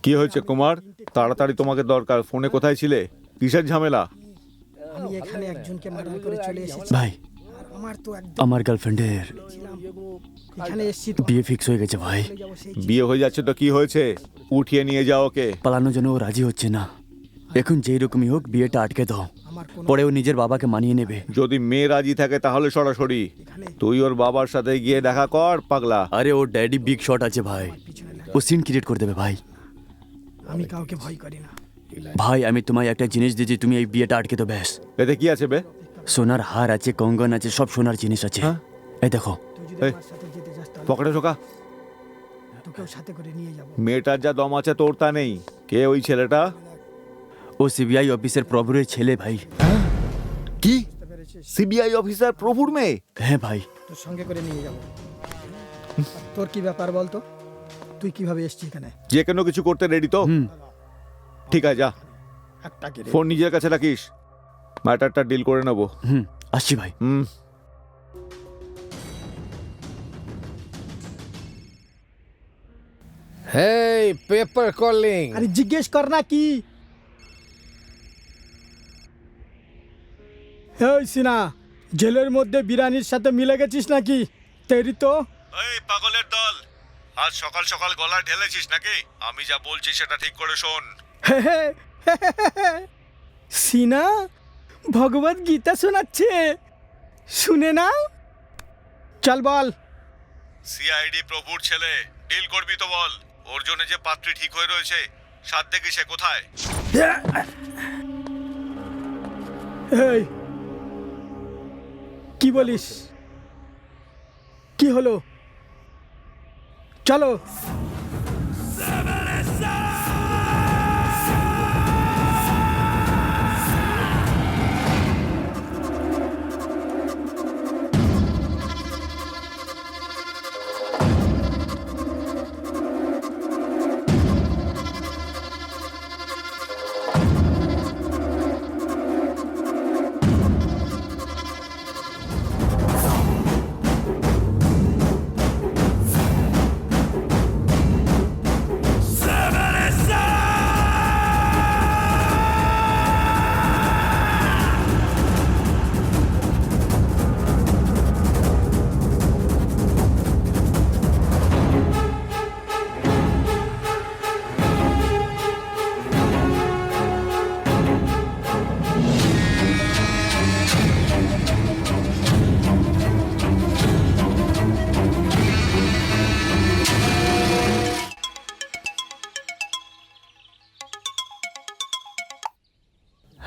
কি হয়েছে কুমার? তাড়াতাড়ি তোমাকে দরকার। ফোনে কোথায় ছিলে? কিসের ঝামেলা? আমি এখানে একজনকে মার্ডার করে চলে এসেছি। ভাই আমার তো একদম আমার গার্লফ্রেন্ডের এখানে এসেছি তো বিয়ে ফিক্স হয়ে গেছে ভাই। যাবো সেই বিয়ে হয়ে যাচ্ছে তো কি হয়েছে? উঠিয়ে নিয়ে যাও ওকে। পালানোর জন্য ও রাজি হচ্ছে না। এখন যেই রকমই হোক বিয়েটা আটকে দাও, আমার কোনো পরে ও নিজের বাবাকে মানিয়ে নেবে। যদি মেয়ে রাজি থাকে তাহলে সরাসরি তুই ওর বাবার সাথে গিয়ে দেখা কর পাগলা। আরে ওর ড্যাডি বিগ শট আছে ভাই, ও সিন ক্রিয়েট করে দেবে ভাই। আমি কাউকে ভয় করি না। ভাই আমি তোমায় একটা জিনিস দিয়েছি, তুমি এই বিয়েটা আটকে দাও ব্যাস। এতে কি আছে বে? সোনার হার আছে, কঙ্গন আছে, সব সোনার জিনিস আছে। হ্যাঁ? এই দেখো। তুই যদি এই, আমার সাথে যেতে চাস তাহলে পকেটে ঢোকা। তোকেও সাথে করে নিয়ে যাবো। মেয়েটার যা দম আছে তোর তা নেই। কে ওই ছেলেটা? ও সিবিআই অফিসের প্রভুরের ছেলে ভাই। কি? সিবিআই অফিসার প্রভুর মেয়ে? হ্যাঁ ভাই। তোর সঙ্গে করে নিয়ে যাবো। আর তোর কি ব্যাপার বলতো? তুই কিভাবে এসেছিস এখানে? যে কোনো কিছু করতে রেডি তো? হুম। ঠিক আছে, যা। একটা কে রে? ফোন নিজের কাছে রাখিস। ম্যাটারটা ডিল করে নেবো। হুম, আসছি ভাই। হুম। হেই, পেপার কলিং। আরে জিজ্ঞেস কর না কি? এই সিনা, জেলের মধ্যে বিরানির সাথে মিলে গেছিস নাকি? তেরি তো এই পাগলের দল, আজ সকাল সকাল গলা ঢেলেছিস নাকি? আমি যা বলছি সেটা ঠিক করে শোন। সিনা ভগবত গীতা শোনাচ্ছে, শুনে নাও। চল বল। সিআইডি প্রভুর ছেলে, ডিল করবি তো বল। ওর জন্য যে পাত্রী ঠিক হয়ে রয়েছে, সাত দেখি সে কোথায়? এই কি বলিস? কি হলো? চলো।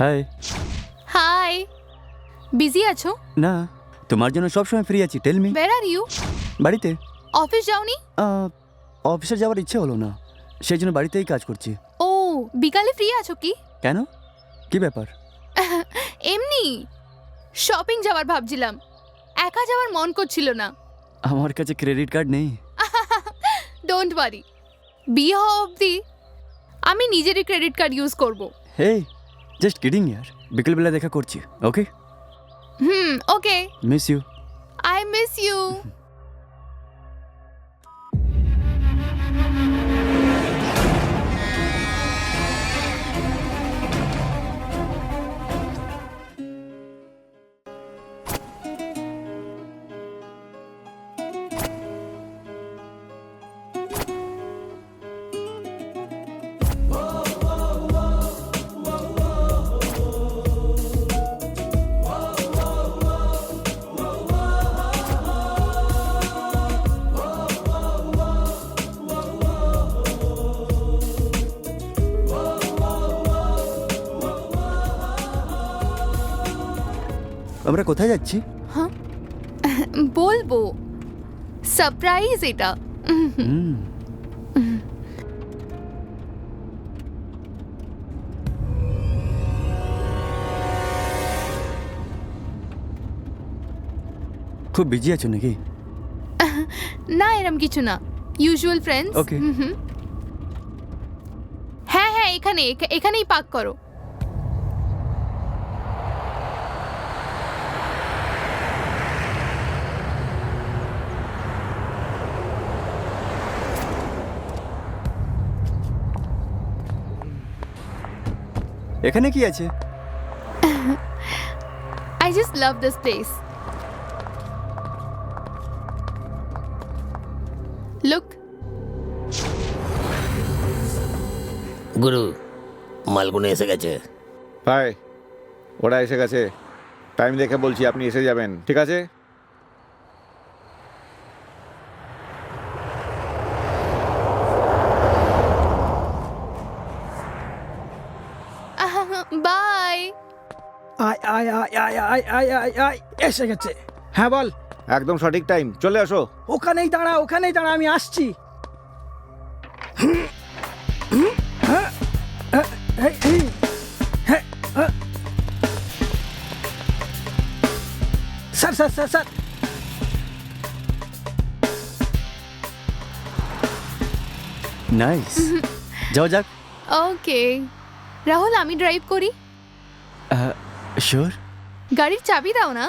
হাই। হাই, বিজি আছো? না, তোমার জন্য সবসময় ফ্রি আছি, tell me. Where are you? বাড়িতে। অফিস যাওনি? অফিসে যাওয়ার ইচ্ছে হলো না, সেই জন্য বাড়িতেই কাজ করছি। ও, বিকালে ফ্রি আছো কি? কেন, কি ব্যাপার? এমনি শপিং যাওয়ার ভাবছিলাম, একা যাওয়ার মন করছিল না। আমার কাছে ক্রেডিট কার্ড নেই। ডোন্ট ওয়ারি, বিয়ে হওয়া অবধি আমি নিজেরই ক্রেডিট কার্ড ইউজ করব। হে, জাস্ট কিডিং ইয়ার। বিকেলবেলা দেখা করছি, okay? Okay. Miss you. I miss you. আমরা কোথায় যাচ্ছি? বলবো, সারপ্রাইজ এটা। খুব বিজি আছো নাকি? না, এরম কিছু না, ইউজুয়াল ফ্রেন্ডস। Okay. হ্যাঁ হ্যাঁ, এখানেই পার্ক করো। এখানে কি আছে? I just love this place. Look. গুরু, মালগুলো এসে গেছে। ভাই, ওরা এসে গেছে। টাইম দেখে বলছি, আপনি এসে যাবেন, ঠিক আছে? বাই। আয় আয় আয় আয় আয় আয় আয় আয়, এসে গেছে। হ্যাঁ বল। একদম সঠিক টাইম, চলে আসো। ওখানেই দাঁড়া, আমি আসছি। Sir sir sir sir. Nice, যাও যাক। ওকে রাহুল, আমি ড্রাইভ করি। শিওর? গাড়ির চাবি দাও না।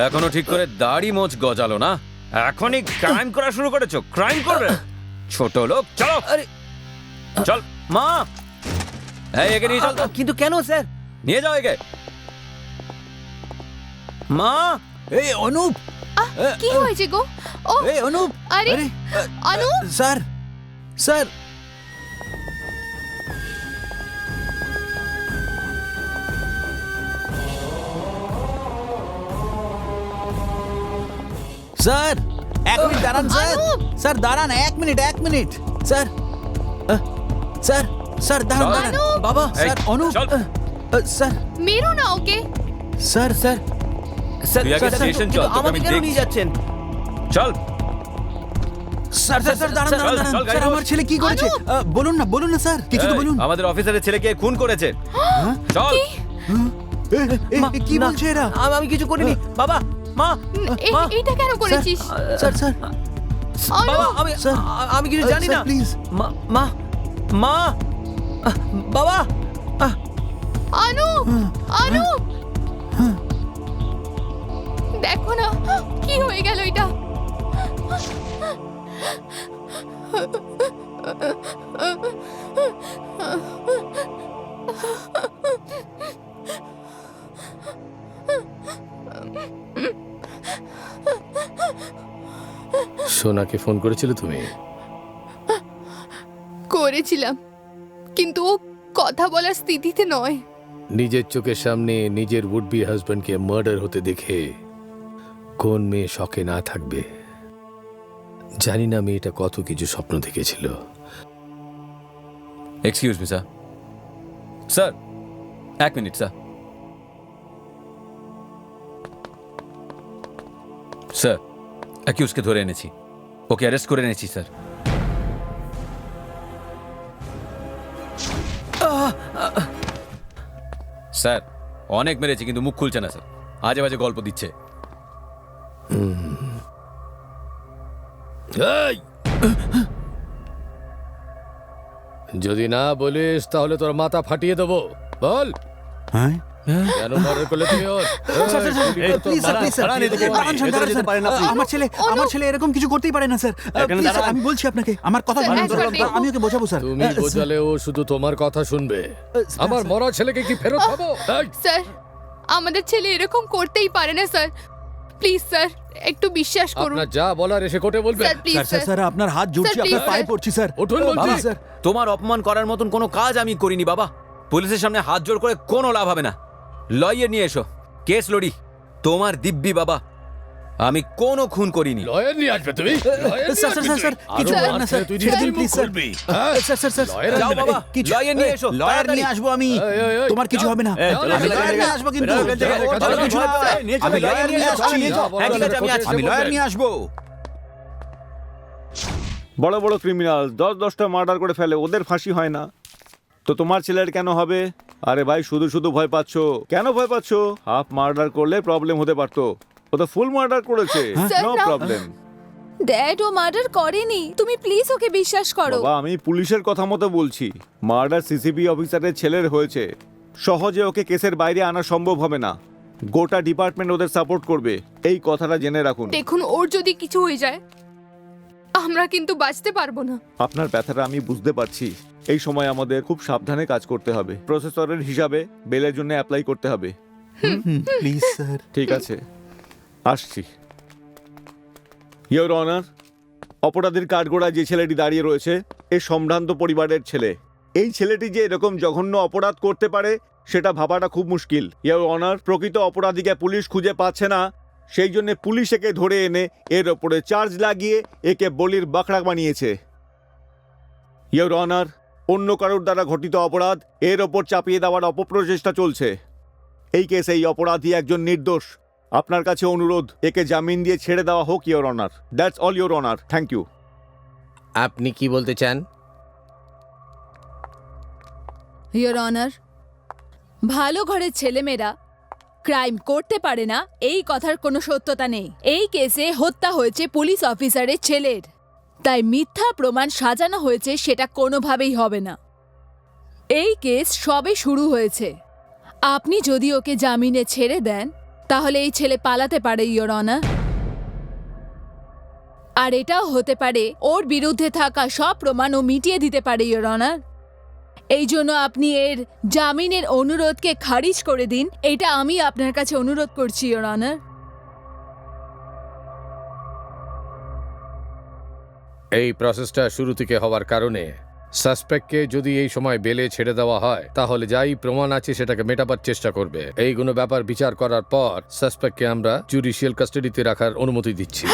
এখনো ঠিক করে দাড়ি মোচ গজালো না, এখনই ক্রাইম করা শুরু করেছো? ক্রাইম করবে ছোট লোক? চলো চল। মা, এই একে নিয়ে চল। কিন্তু কেন স্যার? নিয়ে যাও একে। মা, এই অনুপ, কি হয়েছে গো? ও এই অনুপ, আরে অনুপ, স্যার স্যার। স্যার, এক মিনিট দাঁড়ান স্যার। অনুপ! স্যার দাঁড়ান, এক মিনিট স্যার। স্যার স্যার দাঁড়ান দাঁড়ান। অনুপ! বাবা, এই, স্যার অনুপ। চল। স্যার মেরো না ওকে। স্যার স্যার তুই আগে স্টেশন চল, তোকে আমি দেখছি। চল স্যার স্যার স্যার দাঁড়ান দাঁড়ান দাঁড়ান। চল, গাড়ি স্যার আমার ছেলে কি করেছে বলুন না স্যার কিছু তো এই, বলুন। আমাদের অফিসারের ছেলেকে খুন করেছে। চল কি বলছে এরা? আমি কিছু করিনি বাবা মা এটা কেন করেছিস স্যার স্যার অনু, আমি স্যার, আমি কিছু জানি না প্লিজ মা মা মা বাবা অনু অনু দেখো না কি হয়ে গেল এটা। সোনাকে ফোন করেছিলে তুমি? করেছিলাম কিন্তু ও কথা বলার স্থিতিতে নয়। নিজের চোখের সামনে নিজের উড বি হাজব্যান্ডকে মার্ডার হতে দেখে কোন মেয়ে শখে না থাকবে? জানি না মেয়েটা কত কিছু স্বপ্ন দেখেছিল। Excuse me sir. Sir 1 minute sir. Sir অ্যাকিউজকে ধরে এনেছি, ওকে অ্যারেস্ট করে এনেছি স্যার। স্যার অনেক মেরেছি কিন্তু মুখ খুলছে না স্যার, আজে বাজে গল্প দিচ্ছে। এই! যদি না বলিস তাহলে তোর মাথা ফাটিয়ে দেবো। বল হ্যাঁ কেন মার্ডার করলে তুমি ওর? স্যার স্যার এই, তোর প্লিজ স্যার মারা- প্লিজ স্যার দাঁড়ান এদিকে। দাঁড়ান, স্যার, দাঁড়ান, স্যার। আমার ছেলে এরকম কিছু করতেই পারে না স্যার। প্লিজ স্যার, আমি বলছি আপনাকে আমার কথা স্যার, শুনুন, একবার স্যার, দেখুন। আমি ওকে বোঝাবো স্যার। তুমি বোঝালে ও শুধু তোমার কথা শুনবে। আমার মরা ছেলেকে কি ফেরত পাবো? এই! স্যার আমাদের ছেলে এরকম করতেই পারে না স্যার, প্লিজ স্যার একটু বিশ্বাস করুন। আপনার যা বলার এসে কোর্টে বলবে। Sir please sir sir sir sir আপনার হাত জুড়ছি, স্যার, আপনার please, পায়ে স্যার। পড়ছি স্যার। উঠুন বলছি। বাবা, স্যার তোমার অপমান করার মতন কোনো কাজ আমি করিনি বাবা। পুলিশের সামনে হাত জোড় করে কোনো লাভ হবে না। লয়ার নিয়ে এসো, কেস লড়ি। তোমার দিব্যি বাবা, আমি কোনো খুন করিনি। লয়ার নিয়ে আসবে তুমি? লয়ার নিয়ে স্যার আসবি স্যার তুই? স্যার কিছু আরো বলেন না স্যার, মারতে তুই ছেড়ে দিন নিজেই প্লিজ মুখ স্যার। খুলবি। হ্যাঁ? স্যার স্যার স্যার লয়ার যাও আনবে। বাবা, কিছু লয়ার নিয়ে এসো, লয়ার তাড়াতাড়ি। নিয়ে আসবো আমি। এই, এই, এই, তোমার কিছু যাও। হবে না। এই, আমি চলো, লয়ার চলো, নিয়ে চলো, আসবো কিন্তু। চলো, চলো, চলো, ওর চলো, কিছু চলো, হবে না। চলো, আমি লয়ার নিয়ে আসছি। হ্যাঁ, ঠিক আছে, আমি আছি। আমি লয়ার নিয়ে আসবো। বড় বড় ক্রিমিনাল 10-10টা মার্ডার করে ফেলে, ওদের ফাঁসি হয় না, তো তোমার ছেলের কেন হবে? আরে ভাই শুধু শুধু ভয় পাচ্ছো কেন? ভয় পাচ্ছো? হাফ মার্ডার করলে প্রবলেম হতে পারতো, ও তো ফুল মার্ডার করেছে। স্যার, নো না। প্রবলেম। ড্যাড ও মার্ডার করেনি, তুমি প্লিজ ওকে বিশ্বাস করো। বাবা আমি পুলিশের কথা মতো বলছি, মার্ডার সিসিবি অফিসারের ছেলের হয়েছে, সহজে ওকে কেসের বাইরে আনা সম্ভব হবে না, গোটা ডিপার্টমেন্ট ওদের সাপোর্ট করবে, এই কথাটা জেনে রাখুন। দেখুন ওর যদি কিছু হয়ে যায় আমরা কিন্তু বাঁচতে পারবো না। আপনার ব্যথাটা আমি বুঝতে পারছি, এই সময় আমাদের খুব সাবধানে কাজ করতে হবে, প্রসেসরের হিসাবে বেলের জন্য অ্যাপ্লাই করতে হবে। Please sir. ঠিক আছে, আসছি। ইয়োর অনার, অপরাধীর কাঠগোড়ায় যে ছেলেটি দাঁড়িয়ে রয়েছে এ সম্ভ্রান্ত পরিবারের ছেলে। এই ছেলেটি যে এরকম জঘন্য অপরাধ করতে পারে সেটা ভাবাটা খুব মুশকিল। ইয়োর অনার, প্রকৃত অপরাধীকে পুলিশ খুঁজে পাচ্ছে না, সেই জন্য পুলিশ একে ধরে এনে এর ওপরে চার্জ লাগিয়ে একে বলির বাকড়া বানিয়েছে। ইয়োর অনার, অন্য কারোর দ্বারা ঘটিত অপরাধ এর ওপর চাপিয়ে দেওয়ার অপপ্রচেষ্টা চলছে। এই কেসে এই অপরাধী একজন নির্দোষ। আপনার কাছে অনুরোধ, একে জামিন দিয়ে ছেড়ে দেওয়া হোক your honour. That's all your honour, thank you. আপনি কি বলতে চান? ইয়োর অনার, ভালো ঘরের ছেলেমেয়েরা ক্রাইম করতে পারে না এই কথার কোনো সত্যতা নেই। এই কেসে হত্যা হয়েছে পুলিশ অফিসারের ছেলের, তাই মিথ্যা প্রমাণ সাজানো হয়েছে সেটা কোনোভাবেই হবে না। এই কেস সবে শুরু হয়েছে। আপনি যদি ওকে জামিনে ছেড়ে দেন তাহলে এই ছেলে পালাতে পারে ইয়োর অনার, আর এটাও হতে পারে ওর বিরুদ্ধে থাকা সব প্রমাণ ও মিটিয়ে দিতে পারে ইয়োর অনার। এই জন্য আপনি এর জামিনের অনুরোধকে খারিজ করে দিন, এটা আমি আপনার কাছে অনুরোধ করছি ইয়োর অনার। এই প্রসেসটা শুরু থেকে হওয়ার কারণে সাসপেক্টকে যদি এই সময় বেলে ছেড়ে দেওয়া হয় তাহলে যাই প্রমাণ আছে সেটাকে মেটাবার চেষ্টা করবে। এইগুলো ব্যাপার বিচার করার পর সাসপেক্টকে আমরা জুডিশিয়াল কাস্টাডিতে রাখার অনুমতি দিচ্ছি।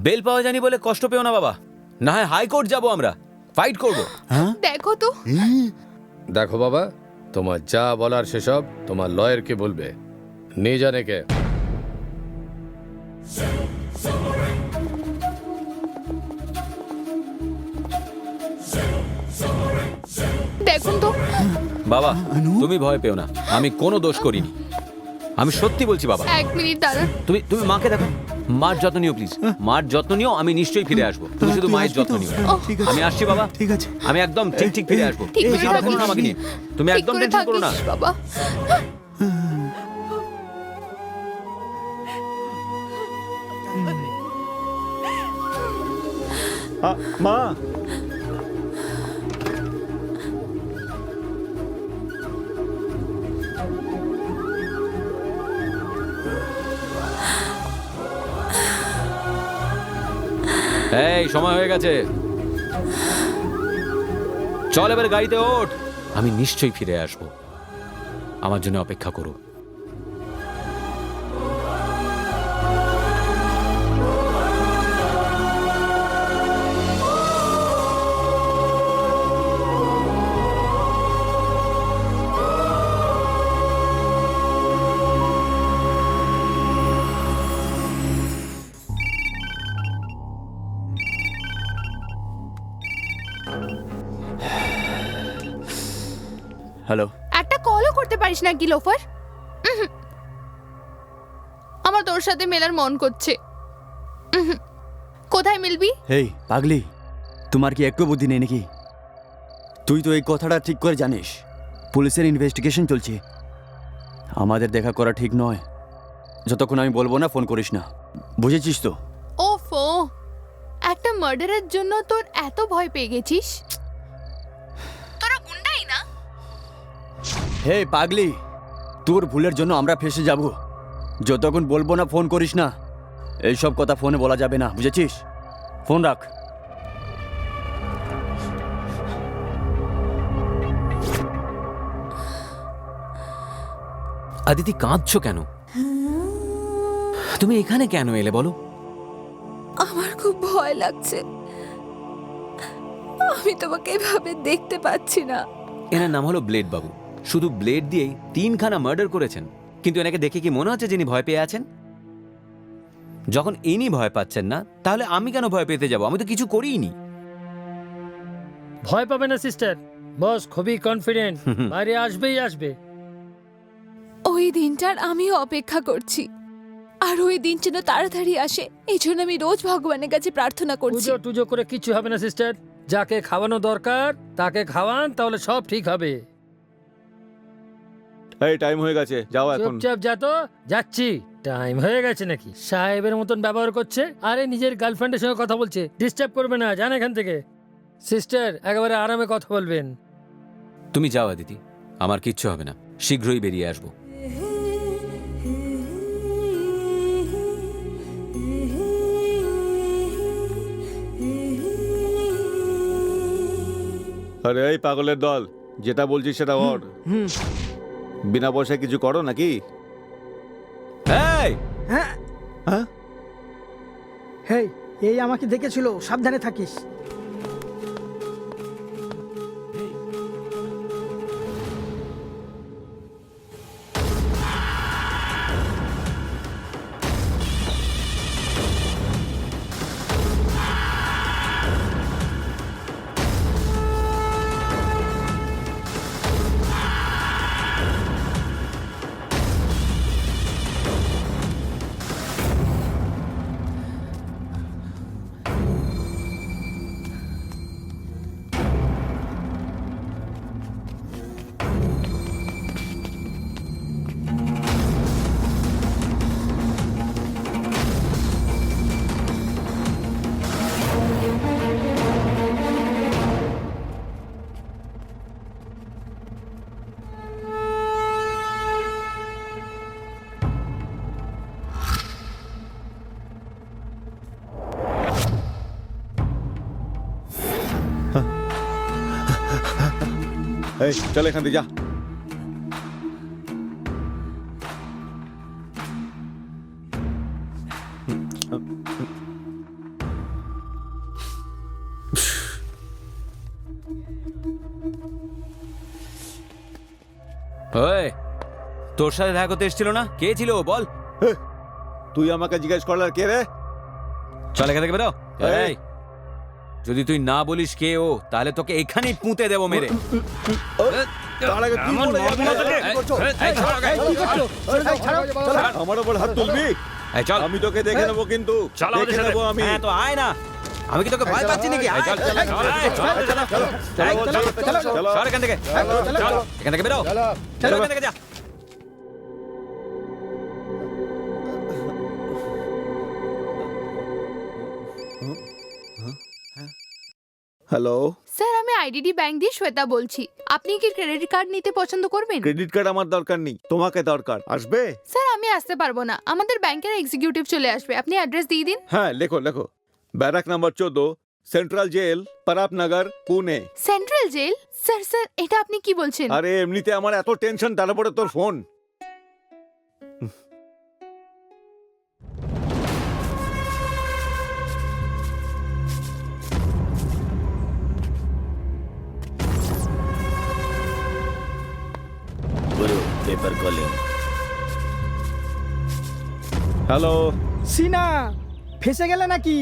বেল পাওয়া যায়নি বলে কষ্ট পেও না বাবা, না হয় হাইকোর্ট যাব, আমরা ফাইট করব। দেখো তো, দেখো বাবা, তোমার যা বলার সেসব তোমার লয়ারকে বলবে, নিয়ে জানে কে। দেখুন তো। বাবা তুমি ভয় পেও না, আমি কোনো দোষ করিনি, আমি সত্যি বলছি বাবা। 1 মিনিট দাঁড়ান। তুমি তুমি মাকে দেখো, মার যত্ন নিও প্লিজ, মার যত্ন নিও, আমি নিশ্চয়ই ফিরে আসবো, তুমি শুধু মায়ের যত্ন নিও। আমি আসছি বাবা, ঠিক আছে। আমি একদম ঠিক ঠিক ফিরে আসবো, ঠিক তুমি করে চিন্তা করো না থাকিস। আমাকে নিয়ে, তুমি ঠিক একদম করে টেনশন করো না। থাকিস, বাবা। মা, এই সময় হয়ে গেছে, চল এবার গাড়িতে ওঠ, আমি নিশ্চয়ই ফিরে আসবো, আমার জন্য অপেক্ষা করো। হ্যালো। একটা কলও করতে পারিস না কি লোফার? আমার তোর সাথে মেলার মন করছে। কোথায় মিলবি? হেই পাগলি, তোমার কি একটু বুদ্ধি নেই নাকি? তুই তো এই কথাটা ঠিক করে জানিস, পুলিশের ইনভেস্টিগেশন চলছে, আমাদের দেখা করা ঠিক নয়। যতক্ষণ আমি বলবো না ফোন করিস না, বুঝেছিস তো? ওফো, একটা মার্ডারের জন্য তোর এত ভয় পেয়ে গেছিস? তোরা গুন্ডাই না? হে পাগলি, তোর ভুলের জন্য আমরা ফেসে যাব, যতক্ষণ বলবো না ফোন করিস না। এইসব কথা ফোনে বলা যাবে না, বুঝেছিস? ফোন রাখ। আদিতি কাঁদছো কেন? তুমি এখানে কেন এলে বলো? আমার খুব ভয় লাগছে, আমি তোমাকে এভাবে দেখতে পাচ্ছি না। এনার নাম হলো ব্লেড বাবু, শুধু ব্লেড দিয়েই 3খানা মার্ডার করেছেন, কিন্তু এনাকে দেখে কি মনে হচ্ছে যিনি ভয় পেয়ে আছেন? যখন ইনি ভয় পাচ্ছেন না, তাহলে আমি কেন ভয় পেতে যাব? আমি তো কিছু করিনি। ভয় পাবে না সিস্টার, বস খুবই কনফিডেন্ট, বাইরে আসবেই আসবে। ওই দিনটার আমিও অপেক্ষা করছি, আর ওই দিন যেন তাড়াতাড়ি আসে, এই জন্য আমি রোজ ভগবানের কাছে প্রার্থনা করছি। পুজো টুজো করে কিছু হবে না সিস্টার, যাকে খাওয়ানো দরকার তাকে খাওয়ান, তাহলে সব ঠিক হবে। এই টাইম হয়ে গেছে, যাও এখন। চুপচাপ যা তো। যাচ্ছি। টাইম হয়ে গেছে নাকি? সাহেবের মতন ব্যবহার করছে, আরে নিজের গার্লফ্রেন্ডের সঙ্গে কথা বলছে, ডিস্টার্ব করবে না, যান এখান থেকে। সিস্টার একেবারে আরামে কথা বলবেন। তুমি যাও আদিতি, আমার কিচ্ছু হবে না, শীঘ্রই বেরিয়ে আসবো। আরে এই পাগলের দল, যেটা বলছিস সেটা কর। বিনা পয়সায় কিছু করো নাকি? এই হ্যাঁ হ্যাঁ, হেই, এই আমাকে দেখেছিল, সাবধানে থাকিস। এই চল এখান থেকে যা। ওই তোর সাথে দেখা করতে এসেছিল না? কে ছিল ও বল? তুই আমাকে জিজ্ঞেস করলার কে রে? চল এখান থেকে বেরো। এই। এই, যদি তুই না বলিস কে ও, তাহলে তোকে এখানেই পুঁতে দেবো মেরে। তার আগে তুই বলে যাবি। এই, এই, ছাড়ো ওকে। কি করছো? আমার ওপর হাত তুলবি? এই, চল। আমি তোকে দেখে নেবো কিন্তু। চল আমাদের দেখে সাথে। নেবো আমি। হ্যাঁ, তো আয় না। আমি কি তোকে ভয় পাচ্ছি নাকি? আয়। চল, চল, চলো। সর এখান থেকে। চল, এখান থেকে বেরো। বেরো এখান থেকে, যা। হ্যালো, স্যার আমি আইডিডি ব্যাংক দিয়ে শ্বেতা বলছি। আপনি কি ক্রেডিট কার্ড নিতে পছন্দ করবেন? ক্রেডিট কার্ড আমার দরকার নেই, তোমাকে দরকার। আসবে? স্যার আমি আসতে পারবো না, আমাদের ব্যাংকের এক্সিকিউটিভ চলে আসবে। আপনি অ্যাড্রেস দিয়ে দিন। হ্যাঁ, লেখো লেখো। Barrack number 14, central jail, Parapnagar, Pune. Central jail? Sir sir এটা আপনি কি বলছেন? আরে এমনিতে আমার এত টেনশন, তারপরে তোর ফোন। Paper calling. হ্যালো। সিনা ফেসে গেলে নাকি?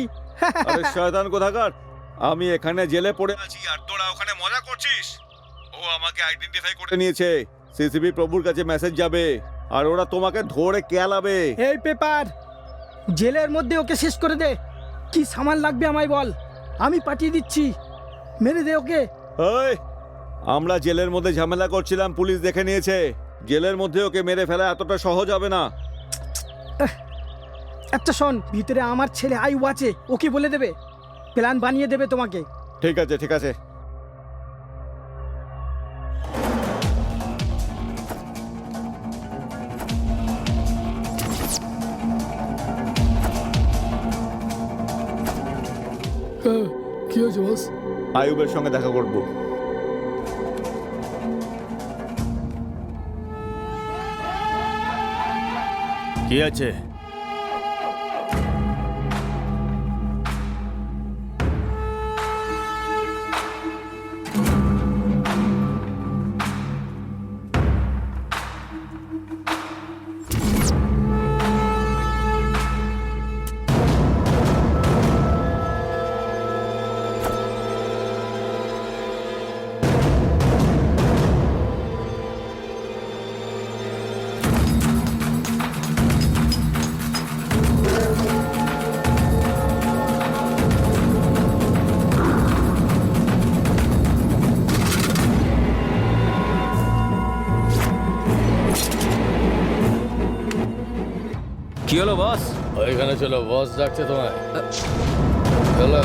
আরে শয়তান কোথাকার, আমি এখানে জেলে পড়ে আছি আর তোরা ওখানে মজা করছিস। ও আমাকে আইডেন্টিফাই করে নিয়েছে। সিসিবি প্রভুর কাছে মেসেজ যাবে আর ওরা তোমাকে ধরে কেলাবে। এই পেপার জেলের মধ্যে ওকে শেষ করে দে। কি সামান লাগবে আমায় বল, আমি পাঠিয়ে দিচ্ছি। মেরে দে ওকে। এই, আমরা জেলের মধ্যে ঝামেলা করছিলাম, পুলিশ দেখে নিয়েছে। জেলের মধ্যে ওকে মেরে ফেলা এতটা সহজ হবে না। আচ্ছা শোন, ভিতরে আমার ছেলে আইউ আছে, ওকে বলে দেবে, প্ল্যান বানিয়ে দেবে তোমাকে। ঠিক আছে ঠিক আছে। কি হয়েছে বস? আয়ুবের সঙ্গে দেখা করব। কি আছে? কি হলো বস? ওইখানে চলো, বস ডাকছে তোমায়। চলো।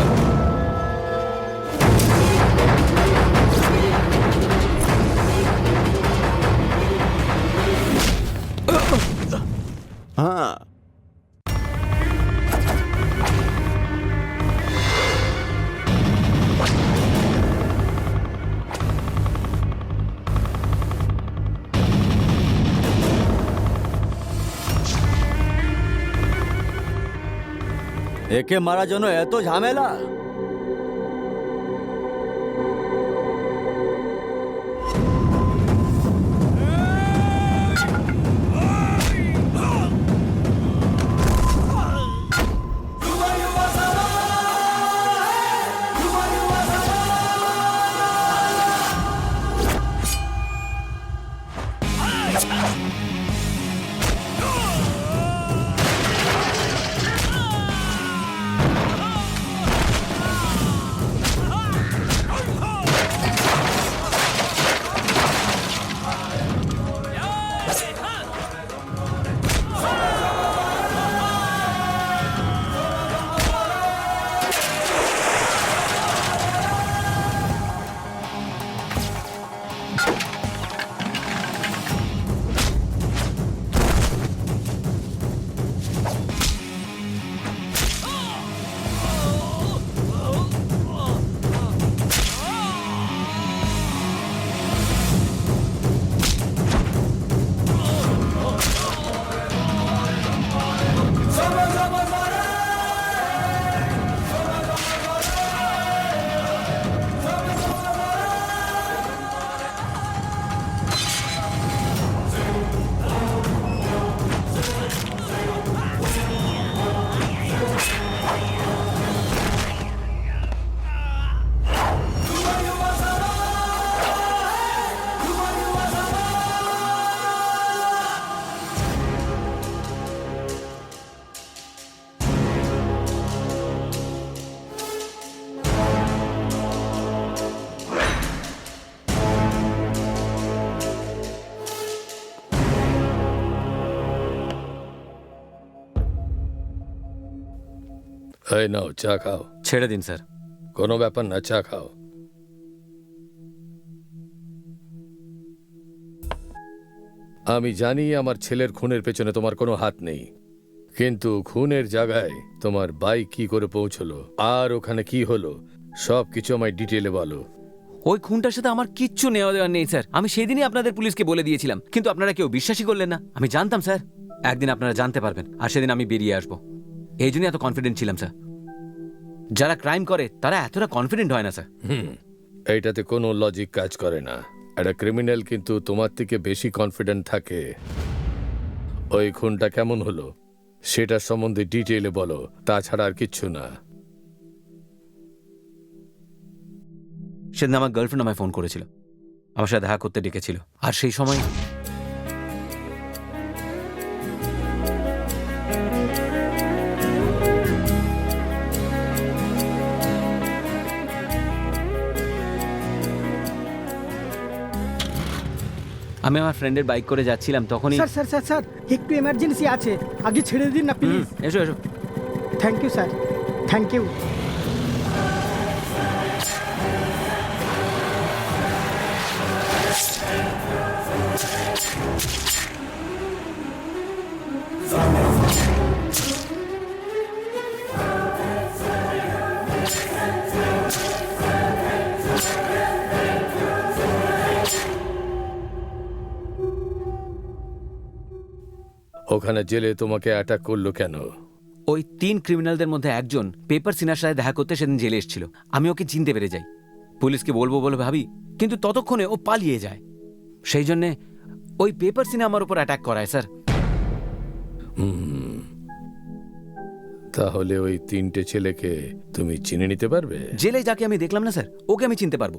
হ্যাঁ, একে মারার জন্য এত ঝামেলা? এই নাও চা খাও। ছেড়ে দিন স্যার। কোনো ব্যাপার না, চা খাও। আমি জানি আমার ছেলের খুনের পেছনে তোমার কোনো হাত নেই, কিন্তু খুনের জায়গায় তোমার বাইক কি করে পৌঁছলো আর ওখানে কি হলো সব কিছু আমায় ডিটেলে বলো। ওই খুনটার সাথে আমার কিচ্ছু নেওয়া দেওয়া নেই স্যার। আমি সেদিনই আপনাদের পুলিশকে বলে দিয়েছিলাম, কিন্তু আপনারা কেউ বিশ্বাসই করলেন না। আমি জানতাম স্যার একদিন আপনারা জানতে পারবেন, আর সেদিন আমি বেরিয়ে আসবো। এই জন্যই এত কনফিডেন্ট ছিলাম স্যার। যারা ক্রাইম করে তারা এতটা কনফিডেন্ট হয় না স্যার। এইটাতে কোনো লজিক কাজ করে না। একটা ক্রিমিনাল কিন্তু তোমার থেকে বেশি কনফিডেন্ট থাকে। ওই খুনটা কেমন হলো সেটার সম্বন্ধে ডিটেইলে বলো, তাছাড়া আর কিচ্ছু না। সেদিন আমার গার্লফ্রেন্ড আমায় ফোন করেছিল, আমার সাথে দেখা করতে ডেকেছিল, আর সেই সময় আমি আমার ফ্রেন্ডের বাইক করে যাচ্ছিলাম, তখনই স্যার স্যার স্যার স্যার একটু এমার্জেন্সি আছে, আগে ছেড়ে দিন না প্লিজ। এসো এসো। Thank you sir, thank you. ওখানে জেলে তোমাকে অ্যাটাক করলো কেন? ওই 3 ক্রিমিনালদের মধ্যে একজন পেপার সিনার সাথে দেখা করতে সেদিন জেলে এসেছিল। আমি ওকে চিনতে পেরে যাই, পুলিশকে বলবো বলে ভাবি, কিন্তু ততক্ষণে ও পালিয়ে যায়। সেই জন্যে ওই পেপার সিনা আমার উপর অ্যাটাক করায় স্যার। তাহলে ওই 3টে ছেলেকে তুমি চিনে নিতে পারবে? জেলে যাকে আমি দেখলাম না স্যার, ওকে আমি চিনতে পারবো।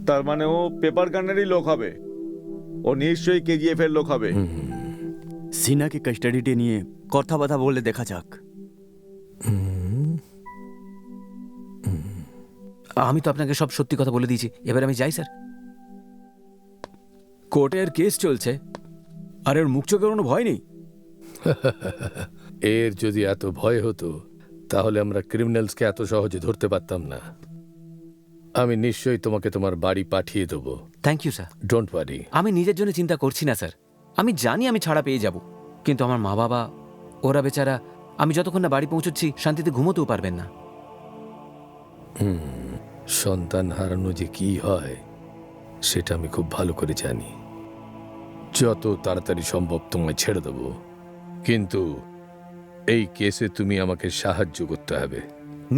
তার মানে ও পেপার গানেরই লোক হবে। ও নিশ্চয়ই কেজিএফ এর লোক হবে। সিনাকে কাস্টাডিতে নিয়ে কথা বলে দেখা যাক। আমি তো আপনাকে সব সত্যি কথা বলে দিয়েছি, এবার আমি যাই স্যার। কোর্টের কেস চলছে, আর ওর মুখ চোখের কোনো ভয় নেই। এর যদি এত ভয় হতো তাহলে আমরা ক্রিমিনালসকে এত সহজে ধরতে পারতাম না। আমি নিশ্চয়ই তোমাকে তোমার বাড়ি পাঠিয়ে দেবো। Thank you sir. Don't worry. আমি নিজের জন্য চিন্তা করছি না স্যার। আমি জানি আমি ছাড়া পেয়ে যাব, কিন্তু আমার মা বাবা, ওরা বেচারা, আমি যতক্ষণ না বাড়ি পৌঁছচ্ছি শান্তিতে ঘুমোতেও পারবেন না। সন্তান হারানো যে কি হয় সেটা আমি খুব ভালো করে জানি। যত তাড়াতাড়ি সম্ভব তোমায় ছেড়ে দেবো, কিন্তু এই কেসে তুমি আমাকে সাহায্য করতে হবে।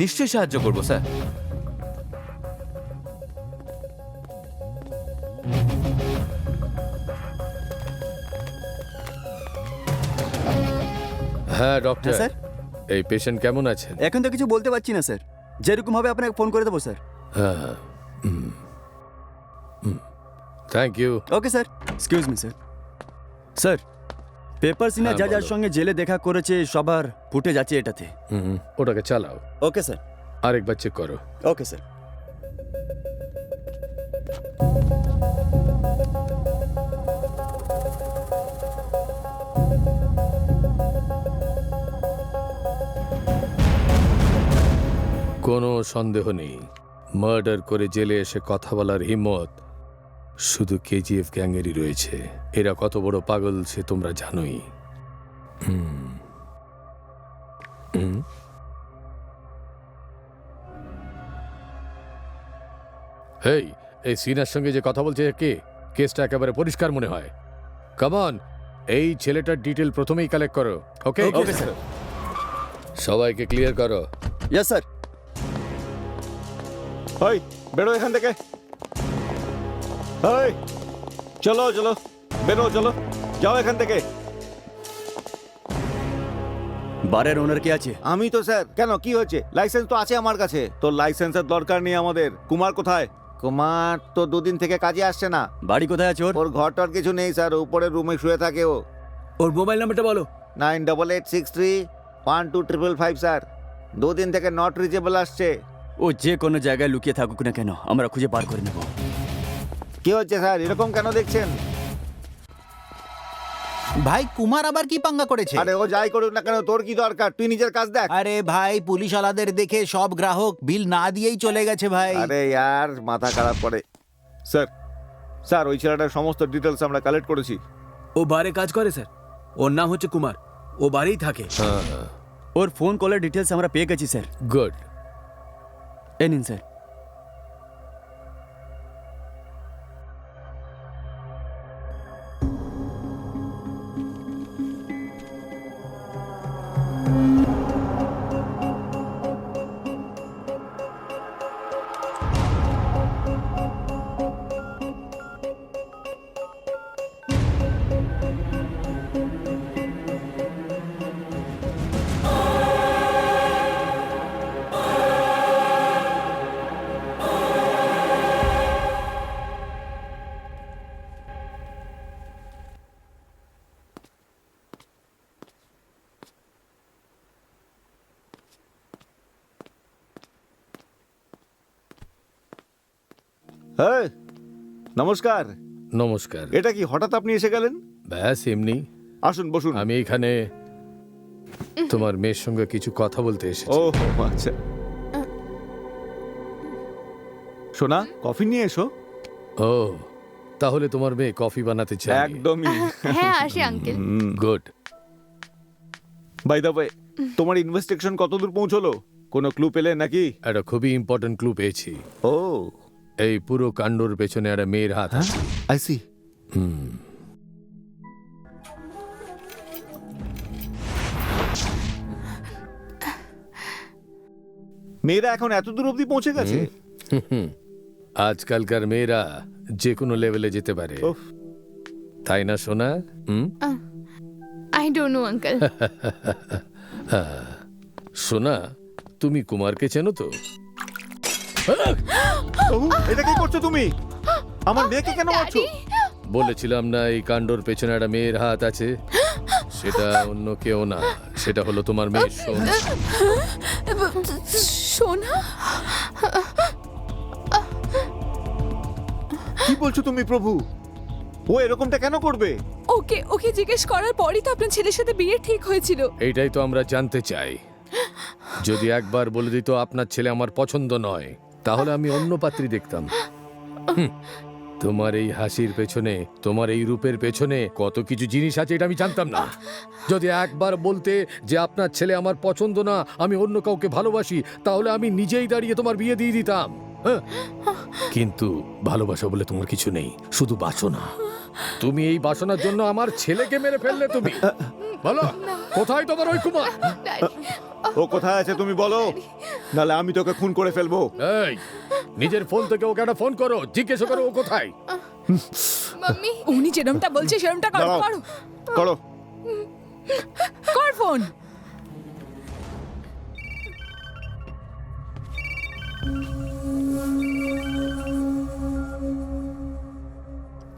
নিশ্চয়ই সাহায্য করবো স্যার। হ্যাঁ ডক্টর। হ্যাঁ, স্যার। এই পেশেন্ট কেমন আছেন? এখন তো কিছু বলতে পারছি না স্যার, যেরকম হবে আপনাকে ফোন করে দেবো স্যার। হ্যাঁ, thank you. Okay sir. Excuse me sir. Sir, paper সিনা হ্যাঁ, যার বলো। সঙ্গে জেলে দেখা করেছে সবার ফুটেজ আছে এটাতে। ওটাকে চালাও। Okay sir. আরেকবার চেক করো। Okay sir. কোনো সন্দেহ নেই, মার্ডার করে জেলে এসে কথা বলার হিম্মত শুধু কেজিএফ গ্যাংয়েরই রয়েছে। এরা কত বড় পাগল সে তোমরা জানোই। হেই, এই সিনার সঙ্গে যে কথা বলছে কে? কেসটা একেবারে পরিষ্কার মনে হয়। কামন, এই ছেলেটার ডিটেল প্রথমেই কালেক্ট করো। ওকে ওকে স্যার। সবাইকে ক্লিয়ার করো। Yes sir. ওই বেরো এখান থেকে। ওই চলো চলো, বেরো, চলো, যাও এখান থেকে। বারের ওনার কে আছে? আমি তো স্যার। কেন, কি হয়েছে? লাইসেন্স তো আছে আমার কাছে। তো লাইসেন্সের দরকার নেই আমাদের। কুমার কোথায়? কুমার তো 2 দিন থেকে কাজে আসছে না। বাড়ি কোথায় আছে ওর? ওর ঘরটার কিছু নেই স্যার, উপরের রুমে শুয়ে থাকে ও। ওর মোবাইল নাম্বারটা বলো। 9886312555 স্যার। 2 দিন থেকে নট রিচেবল আসছে। ও যে কোনো জায়গায় লুকিয়ে থাকুক না কেন, আমরা খুঁজে বার করে নেব। কি হচ্ছে স্যার, এরকম কেন দেখছেন? ভাই কুমার আবার কি পাঙ্গা করেছে? আরে ও যাই করুক না কেন, তোর কি দরকার? তুই নিজের কাজ দেখ। আরে ভাই পুলিশওয়ালাদের দেখে সব গ্রাহক বিল না দিয়েই চলে গেছে ভাই। আরে यार মাথা খারাপ করে। স্যার স্যার ওই ছেলেটার সমস্ত ডিটেলস আমরা কালেক্ট করেছি। ও বারে কাজ করে স্যার, ওর নাম হচ্ছে কুমার, ও বাড়িই থাকে। ওর ফোন কলের ডিটেলস আমরা পেয়ে গেছি স্যার। গুড। এ নিন স্যার। হ্যাঁ নমস্কার। নমস্কার। এটা কি হঠাৎ আপনি এসে গেলেন? ব্যাস এমনি। আসুন বসুন। আমি এখানে তোমার মেয়ের সঙ্গে কিছু কথা বলতে ও এসেছি। আচ্ছা। সোনা কফি নিয়ে এসো। ও তাহলে তোমার মেয়ে কফি বানাতে চায়? একদমই। হ্যাঁ আসে uncle. Good. By the way, তোমার ইনভেস্টিগেশন কতদূর পৌঁছলো? কোনো ক্লু পেলে নাকি? একটা খুবই ইম্পর্টেন্ট ক্লু পেয়েছি। ও এই পুরো কাণ্ডর পেছনে একটা মেয়ের হাত আছে। I see. মেয়েরা এখন এত দূর অবধি পৌঁছে গেছে? আজকালকার মেয়েরা যে কোনো লেভেলে যেতে পারে, উফ। তাই না সোনা? I don't no uncle. সোনা, তুমি কুমারকে চেনো তো? ওহ, এটা কি করছো তুমি? আমার মেয়েকে কেন মারছো? বলেছিলাম না এই কাণ্ডর পেছনে একটা মেয়ের হাত আছে? সেটা অন্য কেউ না, সেটা হলো তোমার মেয়ে সোনা। সোনা? কি বলছো তুমি প্রভু? ও এরকমটা কেন করবে? ওকে ওকে জিজ্ঞেস করার পরই তো আপনার ছেলের সাথে বিয়ে ঠিক হয়েছিল। এইটাই তো আমরা জানতে চাই। যদি একবার বলে দিত আপনার ছেলে আমার পছন্দ নয়, তাহলে আমি অন্য পাত্রী দেখতাম। তোমার এই হাসির পেছনে, তোমার এই রূপের পেছনে কত কিছু জিনিস আছে এটা আমি জানতাম না। যদি একবার বলতে যে আপনার ছেলে আমার পছন্দ না, আমি অন্য কাউকে ভালোবাসি, তাহলে আমি নিজেই দাঁড়িয়ে তোমার বিয়ে দিয়ে দিতাম। হ্যাঁ? কিন্তু ভালোবাসা বলে তোমার কিছু নেই, শুধু বাসনা। তুমি এই বাসনার জন্য আমার ছেলেকে মেরে ফেললে। তুমি বলো কোথায় তোমার ওই কুমার? ও কোথায় আছে তুমি বলো, নাহলে আমি তোকে খুন করে ফেলবো। এই নিজের ফোন থেকে ওকে একটা ফোন করো, জিজ্ঞেস করো ও কোথায়। মাম্মি উনি যেরমটা বলছে সেরমটা করো দাঁড়াও, করো করো। কর ফোন।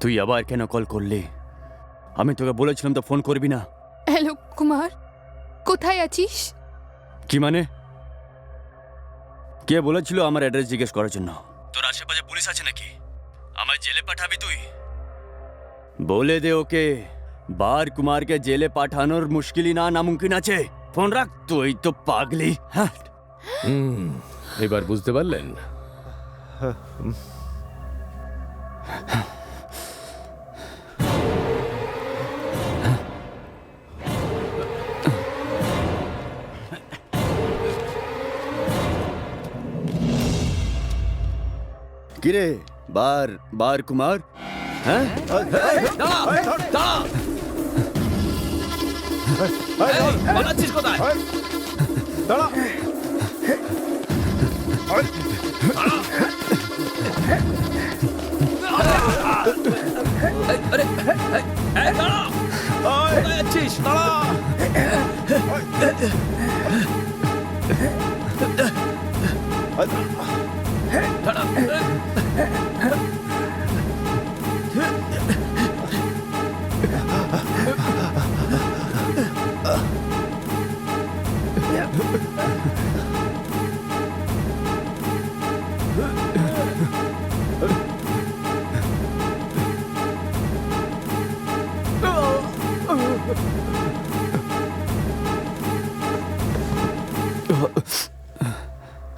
তুই আবার কেন কল করলি? আমি তোকে বলেছিলাম তো ফোন করবি না। হ্যালো কুমার, কোথায় আছিস? কি মানে? কে বলেছিল আমার অ্যাড্রেস জিজ্ঞেস করার জন্য? তোর আশেপাশে পুলিশ আছে নাকি? আমায় জেলে পাঠাবি তুই? বলে দে ওকে, বার কুমারকে জেলে পাঠানোর মুশকিলই না, নামুমকিন আছে। ফোন রাখ। তুই তো পাগলি। হ্যাঁ, এবার বুঝতে পারলেন? কিরে বার বার কুমার? হ্যাঁ, পালাচ্ছিস কোথায়? দাঁড়া। কোথায় যাচ্ছিস? দাঁড়া।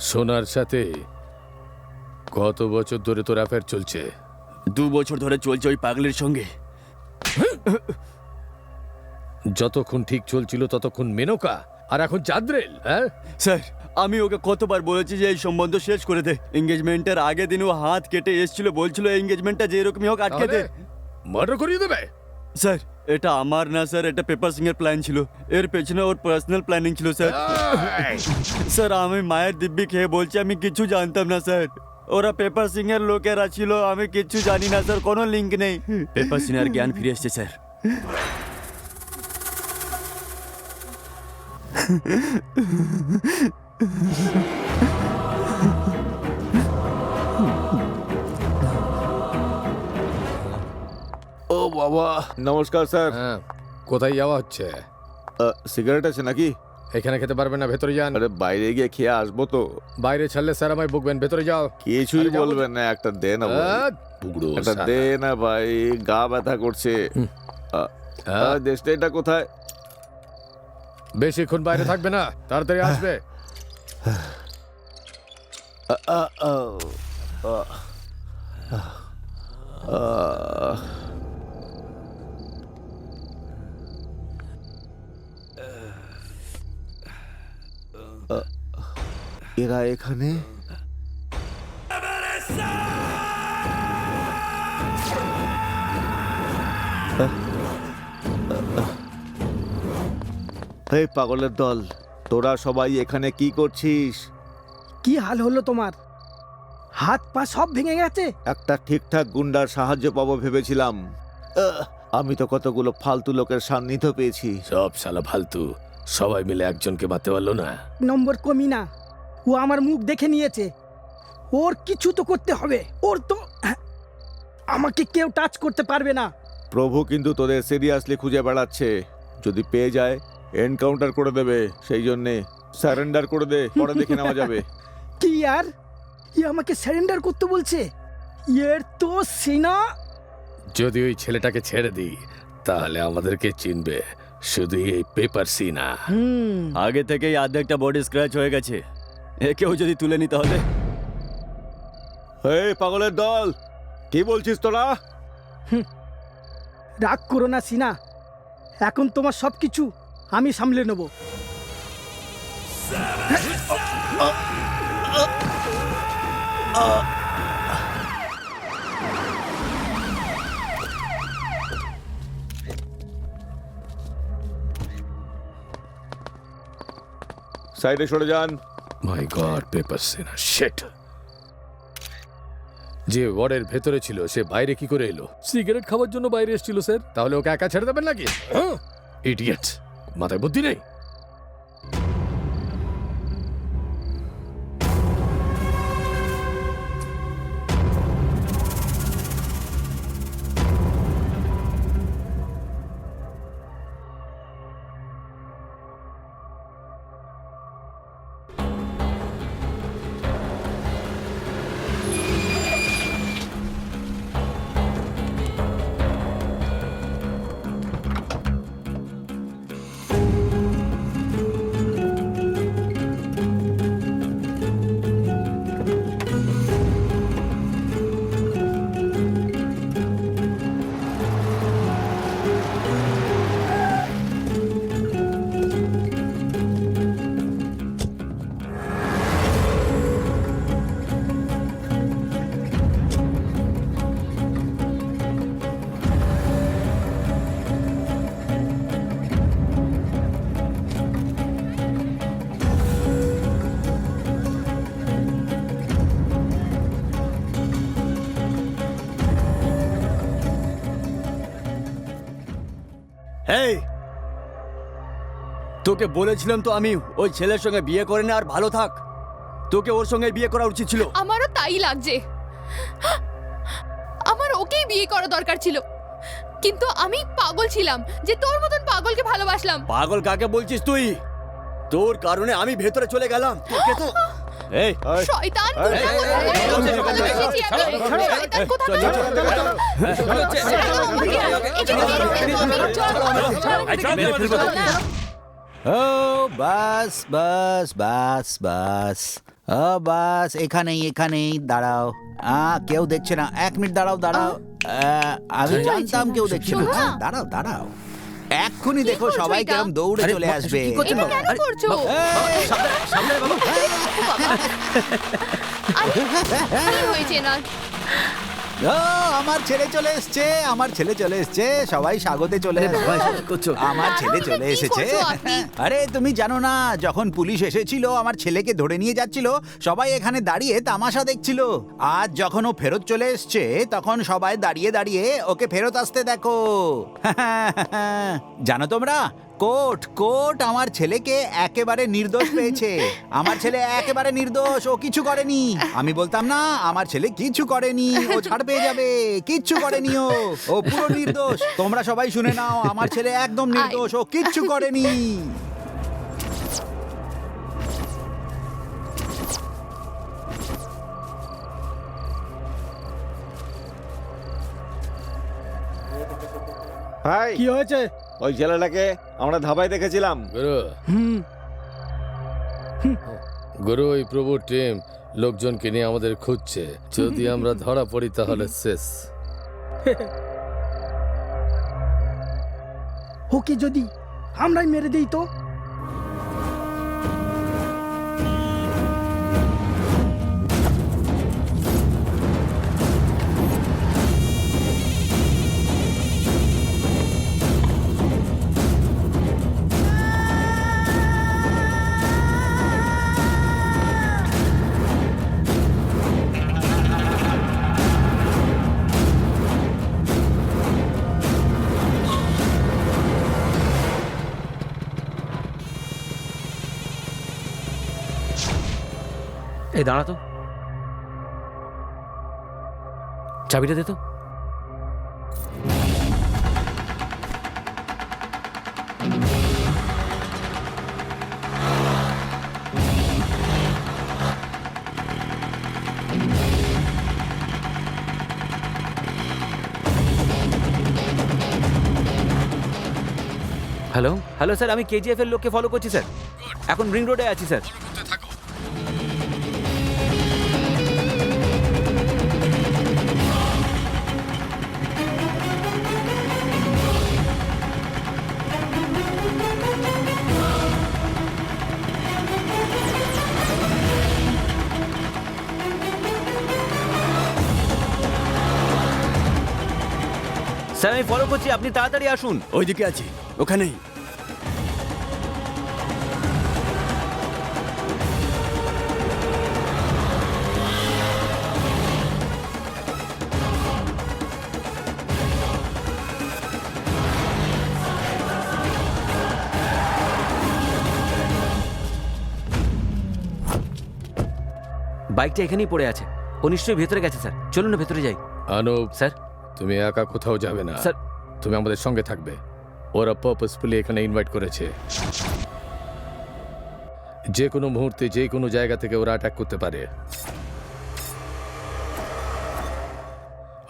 সোনার সাথে কত বছর ধরে তোর অ্যাফেয়ার চলছে? 2 বছর ধরে চলছে ওই পাগলের সঙ্গে। যতক্ষণ ঠিক চলছিল ততক্ষণ মেনকা, আর এখন চাঁদ্রেল। হ্যাঁ স্যার, আমি ওকে কতবার বলেছি যে এই সম্বন্ধ শেষ করে দে। এঙ্গেজমেন্টের আগের দিন ও হাত কেটে এসেছিল, বলছিল এঙ্গেজমেন্টটা যেরকমই হোক আটকে দে। মার্ডার করিয়ে দেবে? স্যার, এটা আমার না স্যার, এটা পেপার সিং এর প্ল্যান ছিল। এর পেছনে ওর পার্সোনাল প্ল্যানিং ছিল স্যার। স্যার, আমি মায়ের দিব্যি খেয়ে বলছি আমি কিছু জানতাম না স্যার। ওরা পেপার সিং এর লোকেরা ছিল, আমি কিছু জানি না স্যার, কোনো লিঙ্ক নেই। পেপার সিং এর জ্ঞান ফিরে এসেছে স্যার। ও বাবা। নমস্কার স্যার। হ্যাঁ, কোথায় যাওয়া হচ্ছে? সিগারেট আছে নাকি? এখানে খেতে পারবেন না, ভেতরে যান। আরে বাইরে গিয়ে খেয়ে আসবো তো। বাইরে ছাড়লে স্যার আমায় বকবেন, ভেতরে যাও। কিছুই আরে যাবো তো। বলবেন না, একটা দে না ভাই। বুগড়ো একটা দে না ভাই, গা ব্যথা করছে। দেশটা এটা কোথায়? বেশিক্ষণ বাইরে থাকবে না, তাড়াতাড়ি আসবে। এরা এখানে? এই পাগলের দল, তোরা সবাই এখানে কি করছিস? কি হাল হলো তোমার? হাত পা সব ভেঙে গেছে। একটা ঠিকঠাক গুন্ডার সাহায্য পাবো ভেবেছিলাম। আমি তো কতগুলো ফালতু লোকের সান্নিধ্য পেয়েছি। সব শালা ফালতু, সবাই মিলে একজনকে মারতে পারলো না। নম্বর কমি না, ও আমার মুখ দেখে নিয়েছে। ওর কিছু তো করতে হবে। ওর তো আমাকে কেউ টাচ করতে পারবে না। প্রভু কিন্তু তোদের সিরিয়াসলি খুঁজে বেড়াচ্ছে। যদি পেয়ে যায় এনকাউন্টার করে দেবে। সেই জন্যে সারেন্ডার করে দে, পরে দেখে নেওয়া যাবে। কি আর ই আমাকে সারেন্ডার করতে বলছে? এর তো সিনা। যদি ওই ছেলেটাকে ছেড়ে দিই তাহলে আমাদেরকে চিনবে শুধু এই পেপার সিনা। আগে থেকেই অর্ধেকটা বডি স্ক্র্যাচ হয়ে গেছে, একেও যদি তুলে নিতে হবে। এই পাগলের দল, কি বলছিস তোরা? রাগ করো না সিনা, এখন তোমার সবকিছু আমি সামলে নেব। সাইডে সরে যান। মাই গড, পেপার সিনা, শিট। যে ওয়ার্ডের ভেতরে ছিল সে বাইরে কি করে এলো? সিগারেট খাওয়ার জন্য বাইরে এসেছিল স্যার। তাহলে ওকে একা ছেড়ে দেবেন নাকি? ইডিয়েট, মাথায় বুদ্ধি নেই। এই, তোকে বলেছিলাম তো আমি ওই ছেলের সঙ্গে বিয়ে করে না, আর ভালো থাক। তোকে ওর সঙ্গে বিয়ে করা উচিত ছিল। আমারও তাই লাগছে। আমার ওকেই বিয়ে করা দরকার ছিল, কিন্তু আমি পাগল ছিলাম যে তোর মতন পাগলকে ভালোবাসলাম। পাগল কাকে বলছিস তুই? তোর কারণে আমি ভেতরে চলে গেলাম। তোকে তো এই শয়তান কোথাকার! এসেছি আমি। শয়তান কোথাকার! ও বাস বাস বাস বাস ও বাস এখানেই এখানেই দাঁড়াও কেউ দেখছে না, 1 মিনিট দাঁড়াও দাঁড়াও। আমি জানতাম কেউ দেখছে না। দাঁড়াও দাঁড়াও, এক্ষুনি দেখো করছো সবাই এটা? কেরম দৌড়ে চলে আসবে। এটা কেন করছো? কি হয়েছে না? ও আমার ছেলে চলে এসছে, আমার ছেলে চলে এসছে, সবাই স্বাগতে চলে আসবে। করছো আমার ছেলে চলে কি এসেছে। করছো আপনি? আরে তুমি জানো না, যখন পুলিশ এসেছিল আমার ছেলেকে ধরে নিয়ে যাচ্ছিল, সবাই এখানে দাঁড়িয়ে তামাশা দেখছিল। আজ যখন ও ফেরত চলে এসছে তখন সবাই দাঁড়িয়ে দাঁড়িয়ে ওকে ফেরত আসতে দেখো। জানো তোমরা, কোর্ট কোর্ট আমার ছেলেকে একেবারে নির্দোষ পেয়েছে। আমার ছেলে একেবারে নির্দোষ, ও কিছু করেনি। আমি বলতাম না আমার ছেলে কিছু করেনি, ও ছাড় পেয়ে যাবে, কিচ্ছু করেনি, ও পুরো নির্দোষ। তোমরা সবাই শুনে নাও, আমার ছেলে একদম নির্দোষ, ও কিচ্ছু করেনি। ভাই কি হয়েছে? ওই ছেলেটাকে আমরা ধাবায় দেখেছিলাম। গুরু গুরু, ওই প্রভুর টিম লোকজনকে নিয়ে আমাদের খুঁজছে। যদি আমরা ধরা পড়ি তাহলে শেষ। ওকে যদি আমরাই মেরে দিই তো? এই দাঁড়া তো, চাবিটা দে তো। হ্যালো হ্যালো স্যার, আমি কেজিএফ এর লোককে ফলো করছি স্যার, এখন রিং রোডে আছি স্যার। স্যার আমি ফলো করছি, আপনি তাড়াতাড়ি আসুন। ওইদিকে আছি, ওখানেই। বাইকটা এখানেই পড়ে আছে, ও নিশ্চয়ই ভেতরে গেছে স্যার। চলুন না ভেতরে যাই। আনুপ, স্যার তুমি একা কোথাও যাবে না স্যার। তুমি আমাদের সঙ্গে থাকবে। ওরা পারপাসফুলি এখানে ইনভাইট করেছে। যে কোনো মুহূর্তে যে কোনো জায়গা থেকে ওরা অ্যাটাক করতে পারে।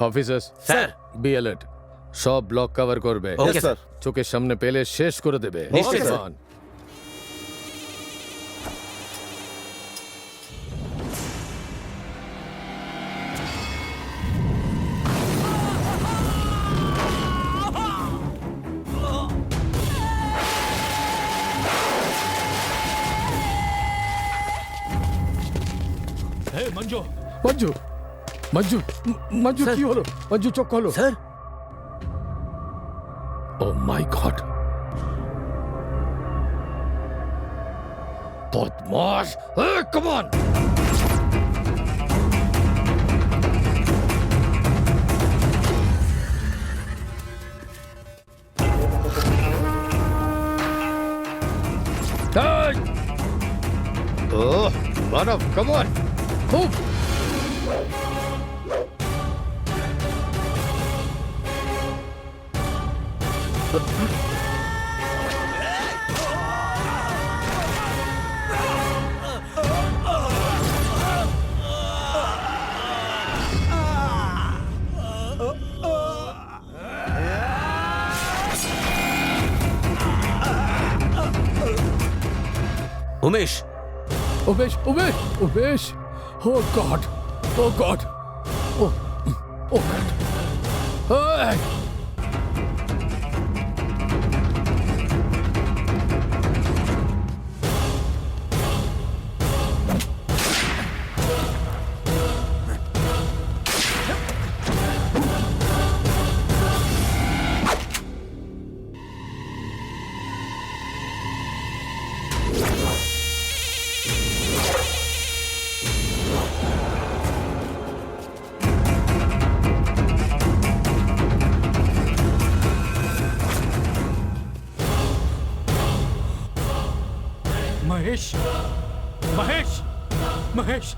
Officers sir. বি অ্যালার্ট, সব ব্লক কভার করবে। Okay sir. চোখের সামনে পেলে শেষ করে দেবে। নিশ্চয়ই, স্যার। On. মঞ্জু মঞ্জু মঞ্জু কি হলো? মঞ্জু চোখ হলো স্যার। ও মাই গড, বদমাশ! Come on! Oh, run up, come on! Move! Umesh Umesh, Umesh, Umesh. Oh God. Oh God. Oh, oh God. Hey. Mahesh Mahesh Mahesh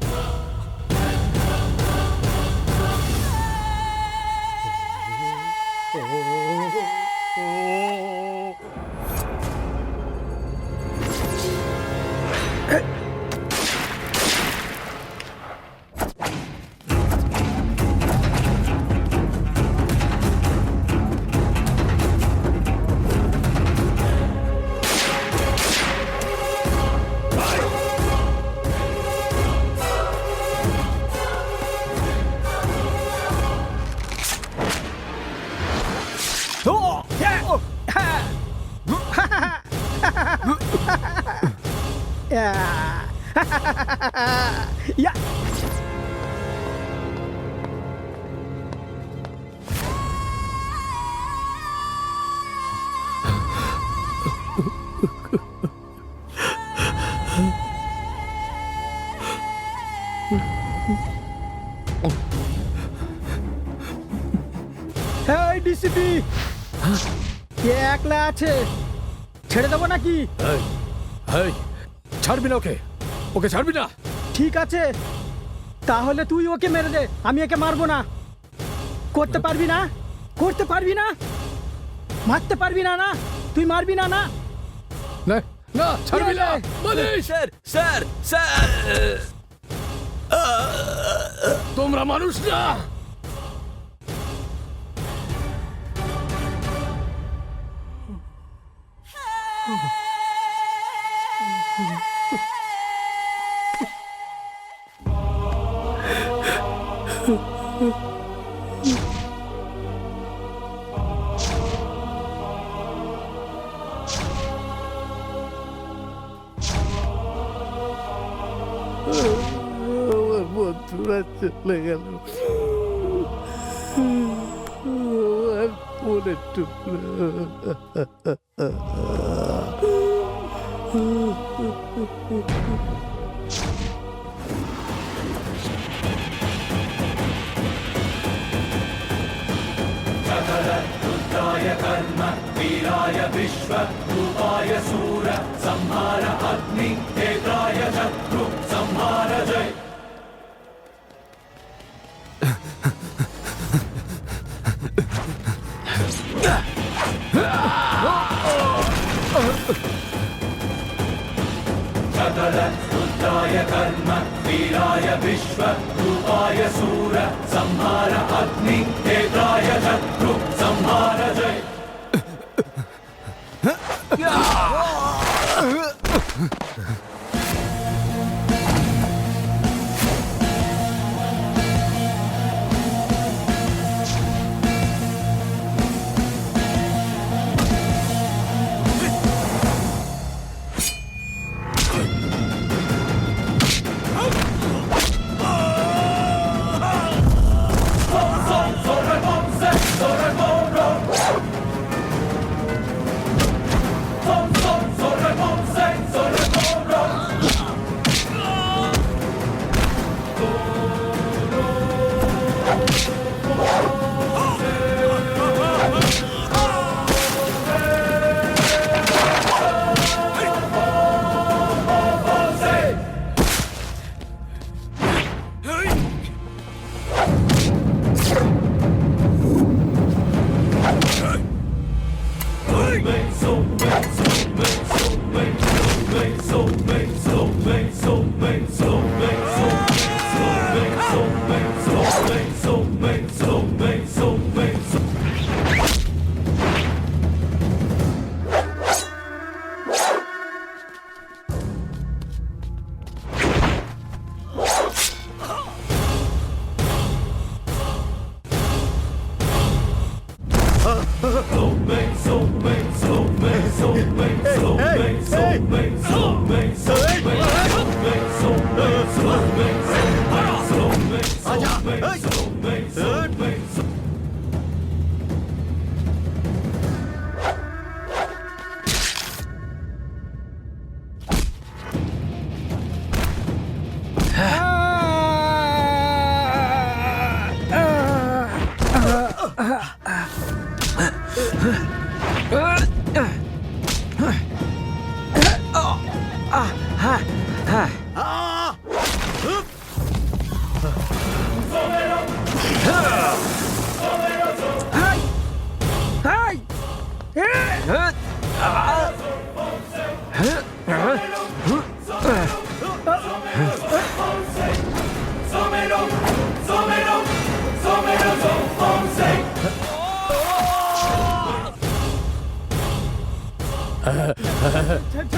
या ডিসিপি কে একলা আছে ছেড়ে দেবো নাকি Hey. Hey. ছাড়বি না ওকে ওকে ছাড়বি না ঠিক আছে তাহলে তুই ওকে মেরে দে আমি একে মারবো না করতে পারবি না করতে পারবি না মারতে পারবি না না তুই মারবি না না না না ছাড়বি না ইয়ে! বলিস স্যার স্যার স্যার তোমরা মানুষ না আমার বন্ধুরা চলে গেল আমার মনের টুকরো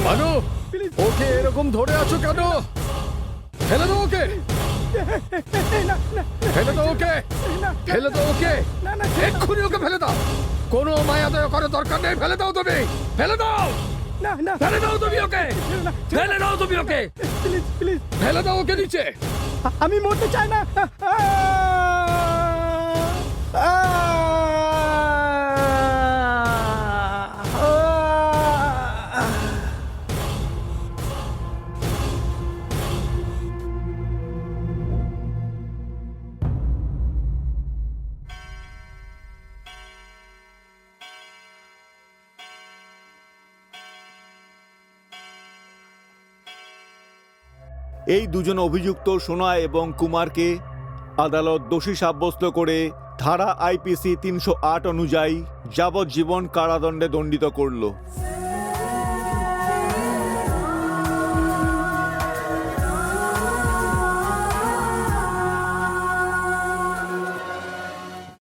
মানু, ওকে এরকম ধরে আছো কেন? ফেলে দাও ওকে, ফেলে দাও ওকে, ফেলে দাও ওকে, এক্ষুনি ওকে ফেলে দাও। কোনো মায়া দয়া করার দরকার নেই, ফেলে দাও তুমি, ফেলে দাও, ফেলে দাও তুমি ওকে, ফেলে দাও তুমি ওকে, প্লিজ প্লিজ, ফেলে দাও ওকে নিচে। আমি মরতে চাই না। এই দুজন অভিযুক্ত সোনা এবং কুমারকে আদালত দোষী সাব্যস্ত করে ধারা আইপিসি 308 অনুযায়ী যাবজ্জীবন কারাদণ্ডে দণ্ডিত করল।